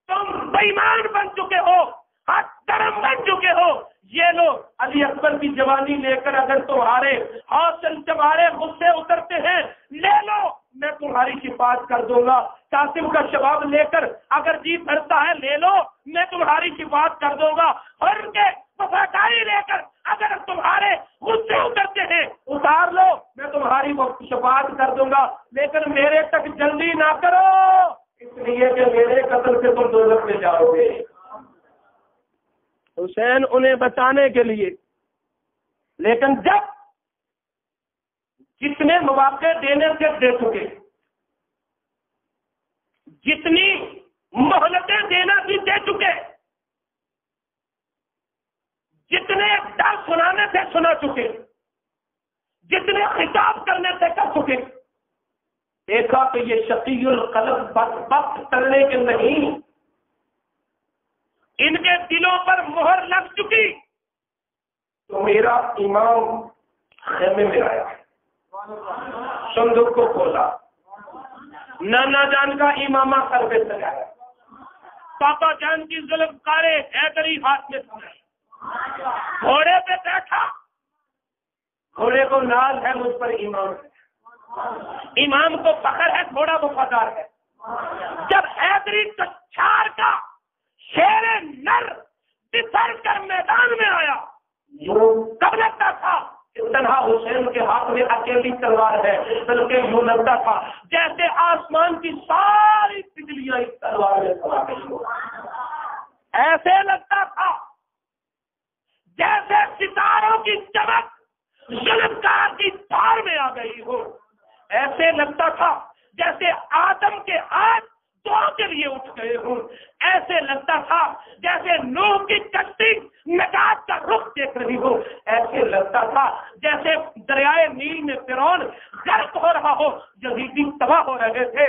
تم بے ایمان بن چکے ہو، حق درم بن چکے ہو، یہ لو علی اکبر کی جوانی لے کر اگر تمہارے حاصل تمہارے غصے اترتے ہیں لے لو، میں تمہاری شفاعت کر دوں گا، قاسم کا شباب لے کر اگر جی بھرتا ہے لے لو، میں تمہاری شفاعت کر دوں گا، اور ان کے وفاداری لے کر اگر تمہارے غصے اترتے ہیں اتار لو، میں تمہاری شفاعت کر دوں گا، لیکن میرے تک جلدی نہ کرو، اس لیے کہ میرے قتل سے تم دوزخ میں جاؤ گے۔ حسین انہیں بچانے کے لیے، لیکن جب جتنے مواقع دینے سے دے چکے، جتنی مہلتیں دینا بھی دے چکے، جتنے ڈر سنانے سے سنا چکے، جتنے خطاب کرنے سے کر چکے، دیکھا کہ یہ شقی القلب بدبخت ٹلنے کے نہیں، ان کے دلوں پر مہر لگ چکی، تو میرا امام خیمے میں آیا، صندوق کو کھولا، نانا جان کا امامہ سر پہ سجایا، پاپا جان کی ظلم کارے حیدری ہاتھ میں سجائی، گھوڑے پہ بیٹھا، گھوڑے کو ناز ہے مجھ پر امام کو فخر ہے گھوڑا وفادار ہے۔ جب حیدری کچھار کا شیر نر بسر کر میدان میں آیا، کب لگتا تھا کہ تنہا حسین کے ہاتھ میں اکیلی تلوار ہے، بلکہ یوں لگتا تھا جیسے آسمان کی ساری بجلیاں اس تلوار میں سما گئی ہو، ایسے لگتا تھا جیسے ستاروں کی چمک ظلمکار کی دھار میں آ گئی ہو، ایسے لگتا تھا جیسے آدم کے ہاتھ دعا کے لیے اٹھ گئے ہوں، ایسے لگتا تھا جیسے نوح کی کشتی نجات کا رخ دیکھ رہی ہو، ایسے لگتا تھا جیسے دریائے نیل میں فرعون غرق ہو رہا ہو، یزیدی تباہ ہو رہے تھے،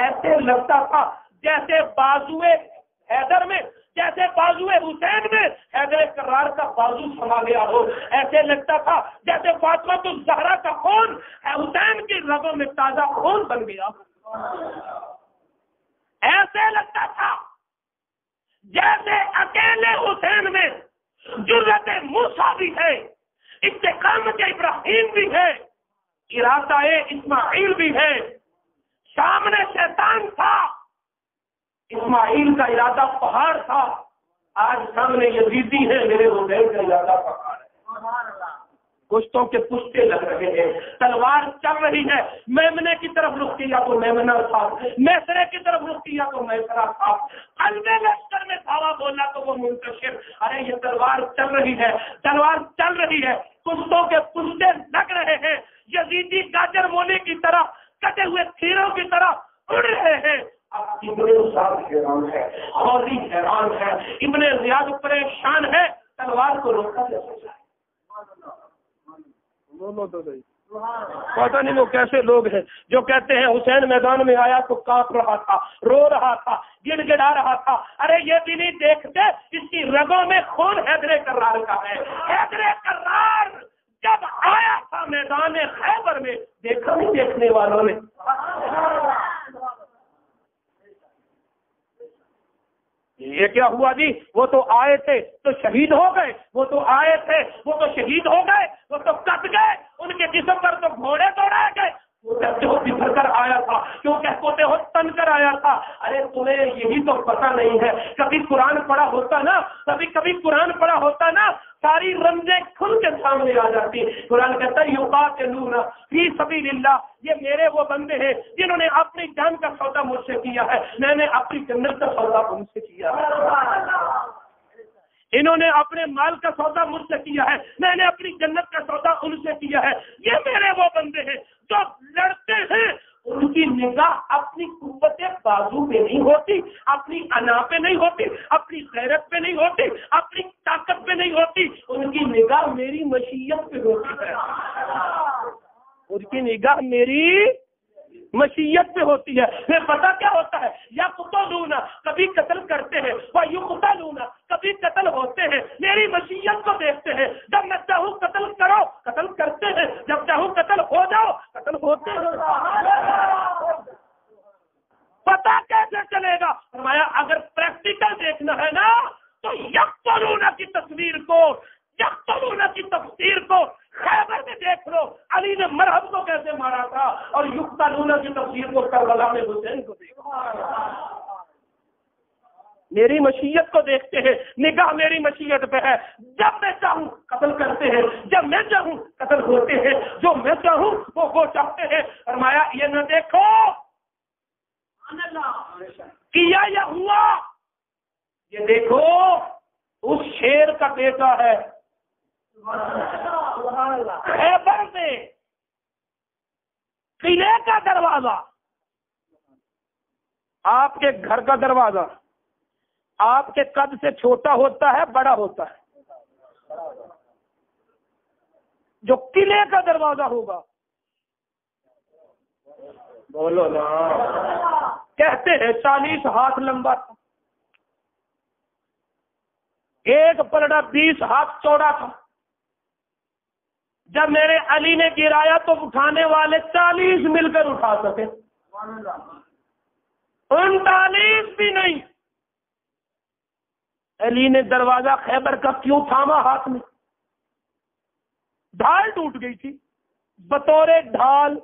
ایسے لگتا تھا جیسے بازوئے حیدر میں، جیسے بازوئے حسین میں حیدر کرار کا بازو سما گیا ہو، ایسے لگتا تھا جیسے فاطمہ الزہرا کا خون حسین کی رگوں میں تازہ خون بن گیا، ایسے لگتا تھا جیسے اکیلے حسین میں جرأت موسیٰ بھی ہے، استقامت ابراہیم بھی ہے، ارادہ اسماعیل بھی ہے، سامنے شیطان تھا، اسماعیل کا ارادہ پہاڑ تھا، آج سامنے یزیدی ہے، میرے حسین کا ارادہ پہاڑ ہے، گوشتوں کے پشتے لگ رہے ہیں، تلوار چل رہی ہے، میمنے کی طرف رخ کیا تو میمنہ تھا، میسرے کی طرف رخ کیا تو میسرا تھا، قلب لشکر میں دھاوا بولا تو وہ منتشر، ارے یہ تلوار چل رہی ہے، تلوار چل رہی ہے، گوشتوں کے پشتے لگ رہے ہیں، یزیدی گاجر مولی کی طرح کٹے ہوئے تیروں کی طرح اڑ رہے ہیں۔ ابن سعد حیران ہے، غازی حیران ہے، ابن زیاد پریشان ہے، تلوار کو روکا کیسے جائے؟ پتہ نہیں وہ کیسے لوگ ہیں جو کہتے ہیں حسین میدان میں آیا تو کانپ رہا تھا، رو رہا تھا، گڑ گڑا رہا تھا۔ ارے یہ بھی نہیں دیکھتے اس کی رگوں میں خون حیدر کرار کا ہے۔ حیدر کرار جب آیا تھا میدان خیبر میں، دیکھا نہیں دیکھنے والوں نے؟ یہ کیا ہوا جی؟ وہ تو آئے تھے تو شہید ہو گئے، وہ تو آئے تھے وہ تو شہید ہو گئے، وہ تو کٹ گئے، ان کے جسم پر تو گھوڑے دوڑائے گئے۔ وہ کہتے ہو بکھر کر آیا تھا، کیوں کہتے ہو تن کر آیا تھا؟ ارے تمہیں یہی تو پتہ نہیں ہے، کبھی قرآن پڑھا ہوتا نا، کبھی قرآن پڑھا ہوتا نا، ساری رمزیں کھل کے سامنے آ جاتی۔ قرآن کہتا ہے یقاتلون فی سبیل اللہ، یہ میرے وہ بندے ہیں جنہوں نے اپنی جان کا سودا مجھ سے کیا ہے، میں نے اپنی جنت کا سودا ان سے کیا ہے۔ انہوں نے اپنے مال کا سودا مجھ سے کیا ہے، میں نے اپنی جنت کا سودا ان سے کیا ہے۔ یہ میرے وہ بندے ہیں جو لڑتے ہیں، ان کی نگاہ اپنی قوت بازو پہ نہیں ہوتی، اپنی انا پہ نہیں ہوتی، اپنی غیرت پہ نہیں ہوتی، اپنی طاقت پہ نہیں ہوتی، ان کی نگاہ میری مشیت پہ ہوتی ہے۔ ان کی نگاہ میری مشیت پہ ہوتی ہے۔ پھر پتہ کیا ہوتا ہے؟ یا قتلون، کبھی قتل کرتے ہیں، وہ یقتلون، کبھی قتل ہوتے ہیں، میری مشیت کو دیکھتے ہیں۔ جب میں چاہوں قتل کرو قتل کرتے ہیں، جب چاہوں قتل ہو جاؤ قتل ہوتے ہیں۔ پتہ کیسے چلے گا؟ فرمایا اگر پریکٹیکل دیکھنا ہے نا تو یقتلون کی تصویر کو، یقتلون کی تفسیر کو خیبر میں دیکھ لو، علی نے مرحب کو کیسے مارا تھا، اور یقتلون کی تفسیر کو کربلا میں حسین کو دیکھو۔ میری مشیت کو دیکھتے ہیں، نگاہ میری مشیت پہ ہے۔ جب میں چاہوں قتل کرتے ہیں، جب میں چاہوں قتل ہوتے ہیں، جو میں چاہوں وہ چاہتے ہیں۔ فرمایا یہ نہ دیکھو کیا یا ہوا، یہ دیکھو اس شیر کا بیٹا ہے خیبر میں قلعے کا دروازہ، آپ کے گھر کا دروازہ آپ کے قد سے چھوٹا ہوتا ہے بڑا ہوتا ہے، جو قلعے کا دروازہ ہوگا، بولو نا، کہتے ہیں 40 ہاتھ لمبا تھا، ایک پلڑا 20 ہاتھ چوڑا تھا۔ جب میرے علی نے گرایا تو اٹھانے والے 40 مل کر اٹھا سکے، 39 بھی نہیں۔ علی نے دروازہ خیبر کا کیوں تھاما ہاتھ میں؟ ڈھال ٹوٹ گئی تھی، بطور ڈھال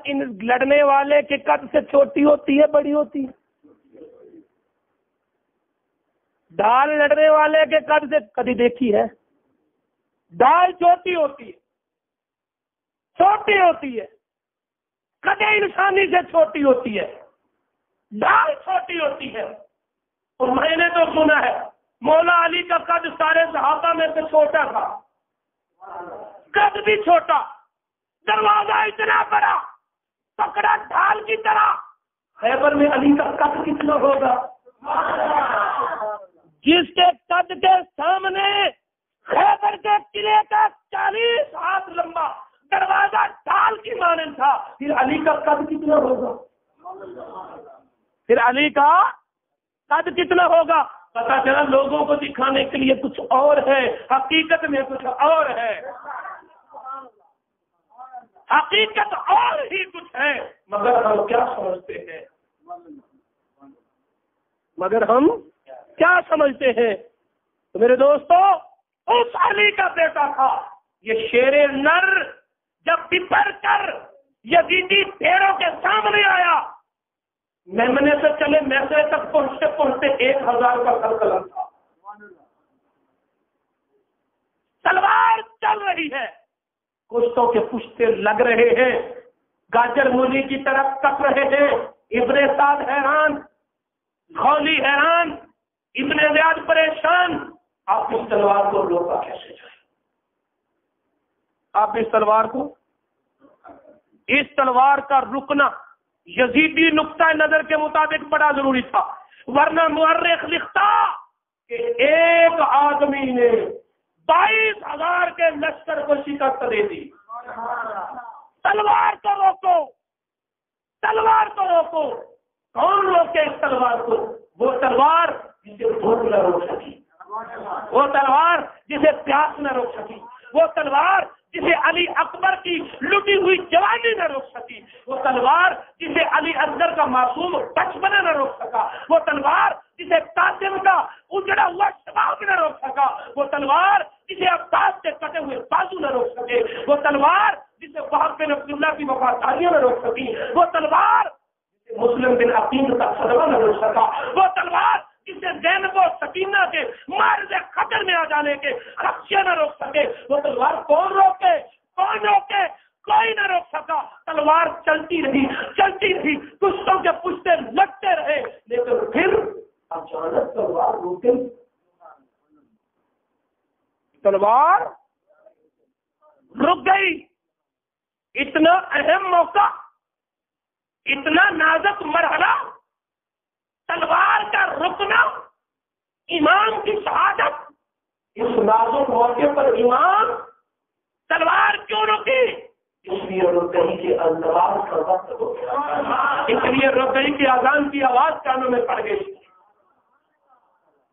ان لڑنے والے کے قد سے چھوٹی ہوتی ہے بڑی ہوتی ہے؟ ڈھال لڑنے والے کے قد سے کبھی دیکھی ہے؟ ڈھال چھوٹی ہوتی ہے، چھوٹی ہوتی ہے، کدے انسانی سے چھوٹی ہوتی ہے، ڈھال چھوٹی ہوتی ہے۔ اور میں نے تو سنا ہے مولا علی کا قد سارے صحابہ میں سے چھوٹا تھا، قد بھی چھوٹا، دروازہ اتنا بڑا، پکڑا ڈھال کی طرح۔ خیبر میں علی کا قد کتنا ہوگا؟ جس کے قد کے سامنے خیبر کے قلعے کا 40 ہاتھ لمبا دروازہ ڈھال کی مانند تھا، پھر علی کا قد کتنا ہوگا؟ پھر علی کا قد کتنا ہوگا؟ پتا چلا لوگوں کو دکھانے کے لیے کچھ اور ہے، حقیقت میں کچھ اور ہے، حقیقت اور ہی کچھ ہے، مگر ہم کیا سمجھتے ہیں؟ تو میرے دوستو، اس علی کا بیٹا تھا یہ شیر نر، جب بپھر کر یزیدی بھیڑوں کے سامنے آیا، میمنے سے چلے میسے تک پہنچتے پہنچتے 1000 کا سرکل تھا، تلوار چل رہی ہے، کشتوں کے پشتے لگ رہے ہیں، گاجر مولی کی طرف تک رہے ہیں، ابن سعد حیران، خولی حیران، ابن زیاد پریشان، آپ اس تلوار کو روکا کیسے جائے؟ آپ اس تلوار کا رکنا یزیدی نقطہ نظر کے مطابق بڑا ضروری تھا، ورنہ مورخ لکھتا کہ ایک آدمی نے 22,000 کے لشکر کو شکست دے دی. تلوار کو روکو، تلوار کو روکو. کون روکے اس تلوار کو؟ وہ تلوار جسے بھوک نہ روک سکی، وہ تلوار جسے پیاس نہ روک سکی، وہ تلوار جسے علی اکبر کی لٹی ہوئی جوانی نہ روک سکی، وہ تلوار جسے علی اصغر کا معصوم بچپنا نہ روک سکا، وہ تلوار جسے قاسم کا اجڑا ہوا شباب نہ روک سکا، وہ تلوار جسے عباس کے کٹے ہوئے بازو نہ روک سکے، وہ تلوار جسے وہب بن عبد اللہ کی وفاداریاں نہ روک سکی، وہ تلوار جسے مسلم بن عقیل کا صدمہ نہ روک سکا، وہ تلوار جسے زینب و سکینہ کے مارد خطر میں آ جانے کے خدشے نہ روک سکے، وہ تلوار کون روکے؟ کون روکے؟ کوئی نہ روک سکا. تلوار چلتی رہی، چلتی رہی، کشتوں کے پشتے لگتے رہے، لیکن پھر اچانک تلوار روکے. تلوار رک گئی. اتنا اہم موقع، اتنا نازک مرحلہ، تلوار کا رکنا، امام کی شہادت. اس نازک موقع پر امام تلوار کیوں رکی؟ اس لیے رکئی کی اذان کا وقت ہو گیا، اس لیے رکئی کی اذان کی آواز کانوں میں پڑ گئی.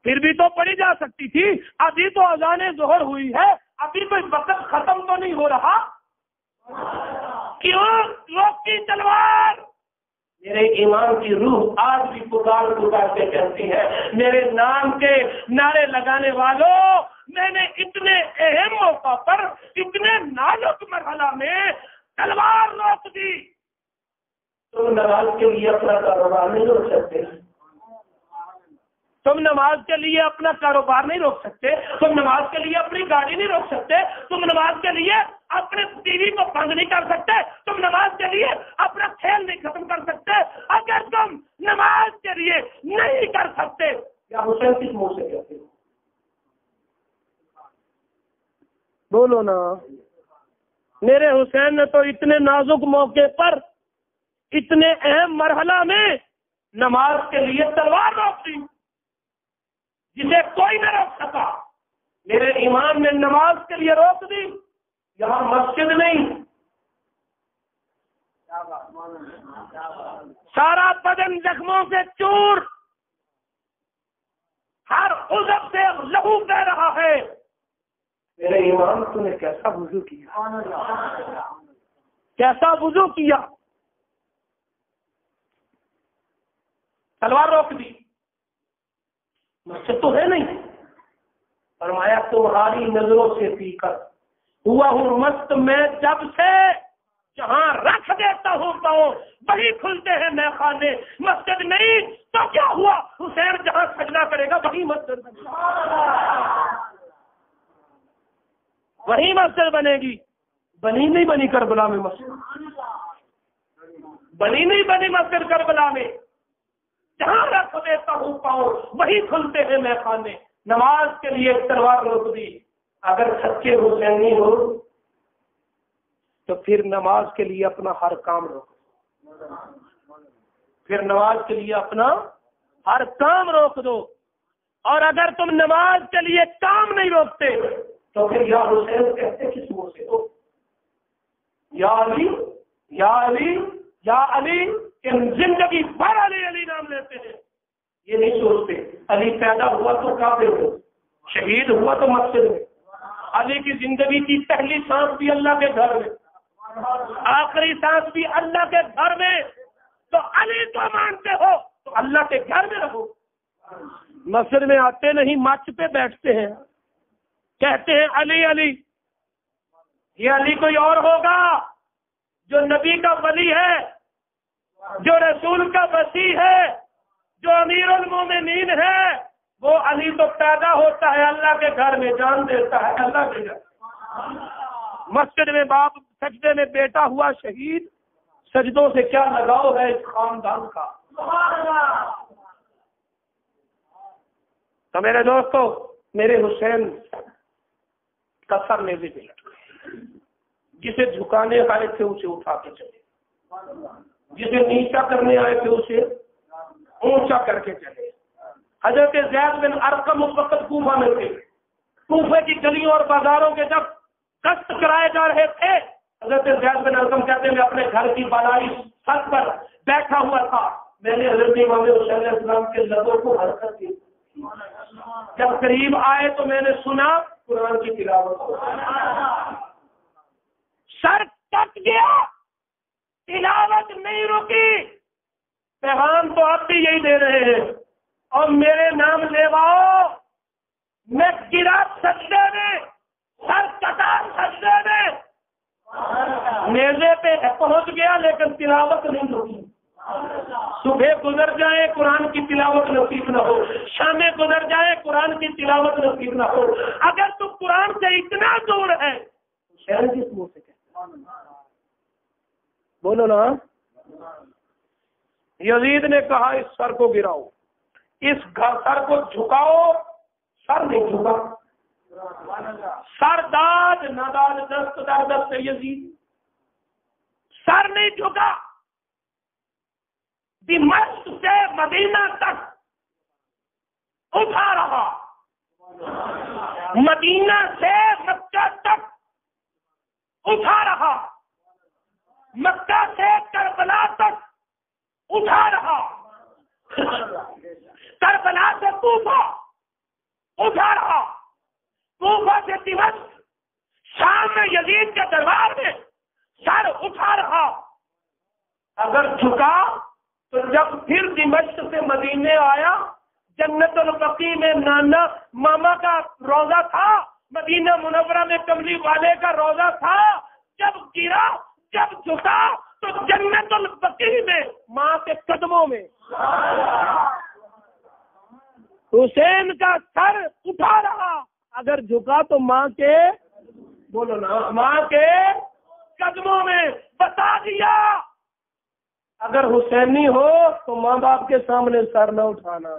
پھر بھی تو پڑھی جا سکتی تھی. ابھی تو اذان ظہر ہوئی ہے، ابھی تو وقت ختم تو نہیں ہو رہا. کیوں روکی تلوار؟ میرے امام کی روح آج بھی پکار پکار کے کہتی ہے، میرے نام کے نعرے لگانے والوں، میں نے اتنے اہم موقع پر، اتنے نازک مرحلہ میں تلوار روک دی. تم نماز کے لیے اپنا کاروبار نہیں روک سکتے، تم نماز کے لیے اپنا کاروبار نہیں روک سکتے، تم نماز کے لیے اپنی گاڑی نہیں روک سکتے، تم نماز کے لیے اپنے ٹی وی کو بند نہیں کر سکتے، تم نماز کے لیے اپنا کھیل نہیں ختم کر سکتے. اگر تم نماز کے لیے نہیں کر سکتے، یا حسین کس منہ سے کہتے ہو؟ بولو نا. میرے حسین نے تو اتنے نازک موقع پر، اتنے اہم مرحلہ میں نماز کے لیے تلوار روک دی جسے کوئی نہ روک سکا. میرے امام نے نماز کے لیے روک دی. یہاں مسجد نہیں، سارا بدن زخموں سے چور، ہر عضو سے لہو بہ رہا ہے. میرے امام تو نے کیسا وضو کیا، کیسا وضو کیا. تلوار روک دی. مسجد تو ہے نہیں. فرمایا تمہاری نظروں سے پی کر ہوا ہوں مست میں، جب سے جہاں رکھ دیتا ہوں پاؤں وہی کھلتے ہیں میں خانے. مسجد نہیں تو کیا ہوا؟ حسین جہاں سجدہ کرے گا وہی مسجد بنے گی، وہی مسجد بنے گی. بنی نہیں بنی کربلا میں مسجد، بنی نہیں بنی مسجد کربلا میں. جہاں رکھ دیتا ہوں پاؤں وہی کھلتے ہیں میں خانے. نماز کے لیے تلوار روک دی. اگر سچے حسینی ہو تو پھر نماز کے لیے اپنا ہر کام روک، پھر نماز کے لیے اپنا ہر کام روک دو. اور اگر تم نماز کے لیے کام نہیں روکتے تو پھر یا حسین کہتے کس منہ سے ہو؟ یا علی، یا علی، یا علی، کہ زندگی بھر علی علی نام لیتے ہیں. یہ نہیں سوچتے علی پیدا ہوا تو کافر ہو، شہید ہوا تو مسجد میں. علی کی زندگی کی پہلی سانس بھی اللہ کے گھر میں، آخری سانس بھی اللہ کے گھر میں. تو علی کو مانتے ہو تو اللہ کے گھر میں رہو. مسجد میں آتے نہیں، مچ پہ بیٹھتے ہیں، کہتے ہیں علی علی. یہ علی کوئی اور ہوگا جو نبی کا ولی ہے، جو رسول کا وصی ہے، جو امیر المومنین ہے. وہ علی تو پیدا ہوتا ہے اللہ کے گھر میں، جان دیتا ہے اللہ کے گھر. مسجد میں باپ، سجدے میں بیٹا ہوا شہید. سجدوں سے کیا لگاؤ ہے اس خاندان کا. تو میرے دوستو، میرے حسین کا سر میں بھی لٹکا، جسے جھکانے آئے تھے اسے اٹھا کے چلے، جسے نیچا کرنے آئے تھے اسے اونچا کر کے چلے. حضرت زید بن ارقم اس وقت کوفہ میں تھے. کوفے کی گلیوں اور بازاروں کے جب گشت کرائے جا رہے تھے، حضرت زید بن ارقم کہتے ہیں میں اپنے گھر کی بالائی چھت پر بیٹھا ہوا تھا، میں نے حضرت امام حسین علیہ السلام کے لبوں کو حرکت کی، جب قریب آئے تو میں نے سنا قرآن کی تلاوت، سر کٹ گیا، تلاوت نہیں رکی۔ پیغام تو آپ بھی یہی دے رہے ہیں، اور میرے نام لیواؤ، میں گرا سجدے میں، سر کٹا سجدے میں، نیزے پہ پہنچ گیا لیکن تلاوت نہیں رکی۔ صبح گزر جائے قرآن کی تلاوت نصیب نہ ہو، شامیں گزر جائے قرآن کی تلاوت نصیب نہ ہو۔ اگر تو قرآن سے اتنا دور ہے تو شہر کس منہ سے کہتے بولو نا۔ یزید نے کہا اس سر کو گراؤ، اس سر کو جھکاؤ، سر نہیں جھکا، سر داد نہ داد، دست در دست یزید، سر نہیں جھکا۔ دمشق سے مدینہ تک اٹھا رہا، مدینہ سے مکہ تک اٹھا رہا، مکہ سے کربلا تک اٹھا رہا، کربلا سے کوفہ اٹھا رہا، کوفہ سے دمشق، شام میں یزید کے دربار میں سر اٹھا رہا۔ اگر جھکا تو جب پھر دمشق سے مدینے آیا، جنت البقیع میں نانا ماما کا روزہ تھا، مدینہ منورہ میں کملی والے کا روزہ تھا، جب گرا، جب جھکا تو جنت البقیع میں ماں کے قدموں میں حسین کا سر اٹھا رہا، اگر جھکا تو ماں کے، بولو نا، ماں کے قدموں میں۔ بتا دیا اگر حسینی ہو تو ماں باپ کے سامنے سر نہ اٹھانا،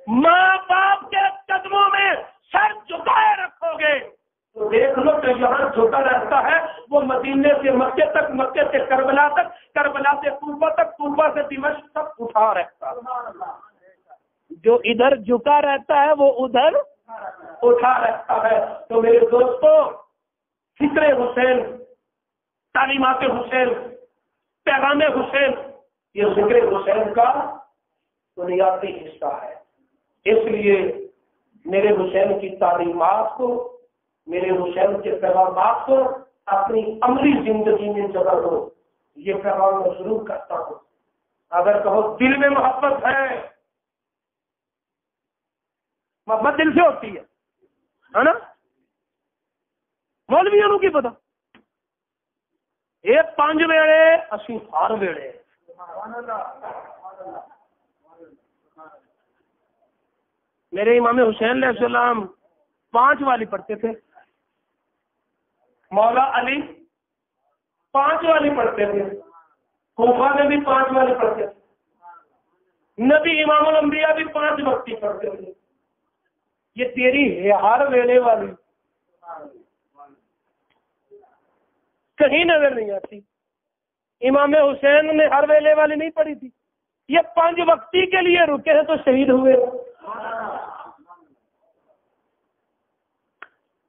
ماں باپ کے قدموں میں سر جھکائے رکھو گے تو دیکھ لو کہ یہاں جھکا رہتا ہے وہ مدینے سے مکے تک، مکے سے کربلا تک، کربلا سے کوفہ تک، کوفہ سے دمشق تک اٹھا رہتا ہے۔ جو ادھر جھکا رہتا ہے وہ ادھر اٹھا رہتا ہے۔ تو میرے دوستو، فکر حسین، تعلیمات حسین، پیغام حسین، یہ ذکر حسین کا بنیادی حصہ ہے۔ اس لیے میرے حسین کی تعلیمات کو، میرے حسین کے پیغامات کو اپنی عملی زندگی میں جگہ دو۔ یہ پیغام میں ضرور کرتا ہوں۔ اگر کہو دل میں محبت ہے، محبت دل سے ہوتی ہے نا، مولویوں کی پتا یہ 5 ویڑے اسی ہر ویڑے۔ میرے امام حسین علیہ السلام 5 والی پڑھتے تھے، مولا علی 5 والی پڑھتے تھے، کوفہ میں بھی 5 والی پڑھتے تھے، نبی امام الانبیاء بھی 5 وقتی پڑھتے تھے۔ یہ تیری ہر ویلے والی کہیں نظر نہیں آتی۔ امام حسین نے ہر ویلے والی نہیں پڑھی تھی، یہ 5 وقتی کے لیے رکے ہیں تو شہید ہوئے۔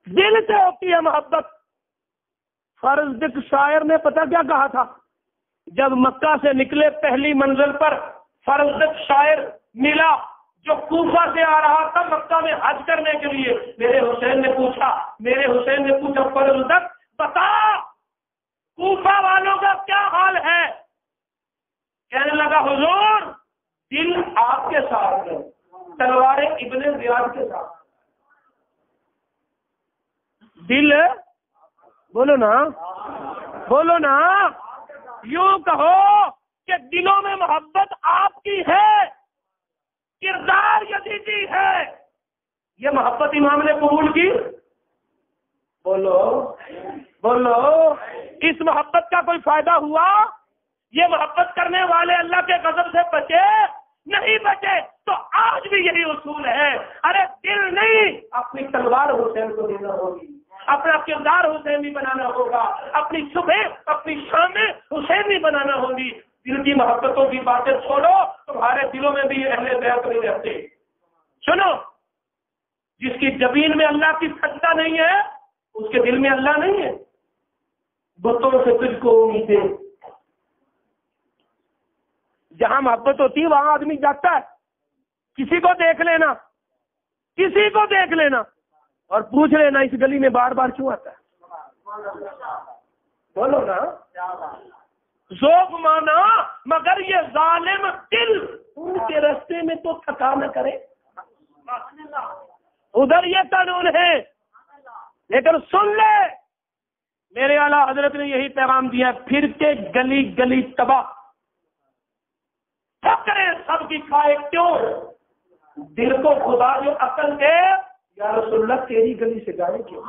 دل سے ہوتی ہے محبت۔ فرزدق شاعر نے پتہ کیا کہا تھا؟ جب مکہ سے نکلے پہلی منزل پر فرزدق شاعر ملا جو کوفہ سے آ رہا تھا مکہ میں حج کرنے کے لیے۔ میرے حسین نے پوچھا فرزدق بتا کوفہ والوں کا کیا حال ہے؟ کہنے لگا حضور دل آپ کے ساتھ ہے، تلوار ابن زیاد کے ساتھ۔ دل بولو نا، یوں کہو کہ دلوں میں محبت آپ کی ہے، کردار یزیدی ہے۔ یہ محبت امام نے قبول کی؟ بولو، اس محبت کا کوئی فائدہ ہوا؟ یہ محبت کرنے والے اللہ کے غضب سے بچے نہیں بچے؟ تو آج بھی یہی اصول ہے، ارے دل نہیں، اپنی تلوار حسین کو دینا ہوگی، اپنا کردار حسینی بنانا ہوگا، اپنی صبح اپنی شامیں حسینی بنانا ہوگی۔ دل کی محبتوں کی باتیں چھوڑو، تمہارے دلوں میں بھی اہل بیت نہیں رہتے۔ سنو، جس کی جبین میں اللہ کی سجدہ نہیں ہے اس کے دل میں اللہ نہیں ہے. بتوں سے تجھ کو امیدیں. جہاں محبت ہوتی ہے وہاں آدمی جاتا ہے. کسی کو دیکھ لینا اور پوچھ لینا اس گلی میں بار بار کیوں آتا ہے. بولو نا. ذوق مانا مگر یہ ظالم دل ان کے راستے میں تو تھکا نہ کرے. ادھر یہ قانون ہے لیکن سن لے میرے اعلیٰ حضرت نے یہی پیغام دیا ہے. پھر کے گلی گلی تباہ کرے سب کی کھائے کیوں. دل کو خدا جو عقل دے یا رسول اللہ تیری گلی سے جائے کیوں.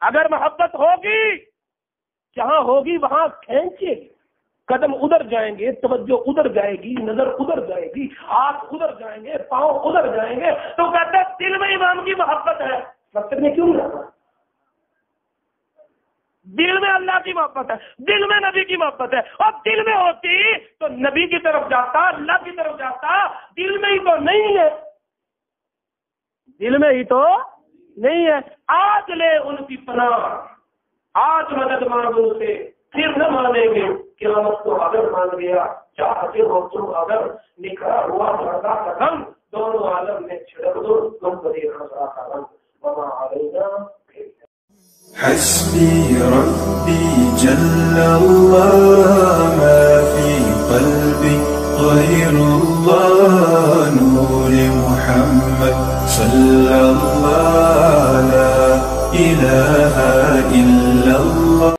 اگر محبت ہوگی جہاں ہوگی وہاں کھینچے گی. قدم ادھر جائیں گے توجہ ادھر جائے گی نظر ادھر جائے گی ہاتھ ادھر جائیں گے پاؤں ادھر جائیں گے. تو کہتے ہیں دل میں امام کی محبت ہے. مقصد میں کیوں نہیں. دل میں اللہ کی محبت ہے دل میں نبی کی محبت ہے. اور دل میں ہوتی تو نبی کی طرف جاتا اللہ کی طرف جاتا. دل میں ہی تو نہیں ہے. دل میں ہی تو نہیں ہے. آج لے ان کی پناہ آج مدد مانگو سے پھر نہ مانیں گے. قیامت کو اگر مان گیا چاہتے ہو تم اگر نکھرا ہوا مردہ قدم دونوں عالم میں چھڑک دو تم بڑی خسرا قدم وما علینا. حسبي ربي جل الله ما في قلبي غير الله نور محمد صلى الله لا إله إلا الله.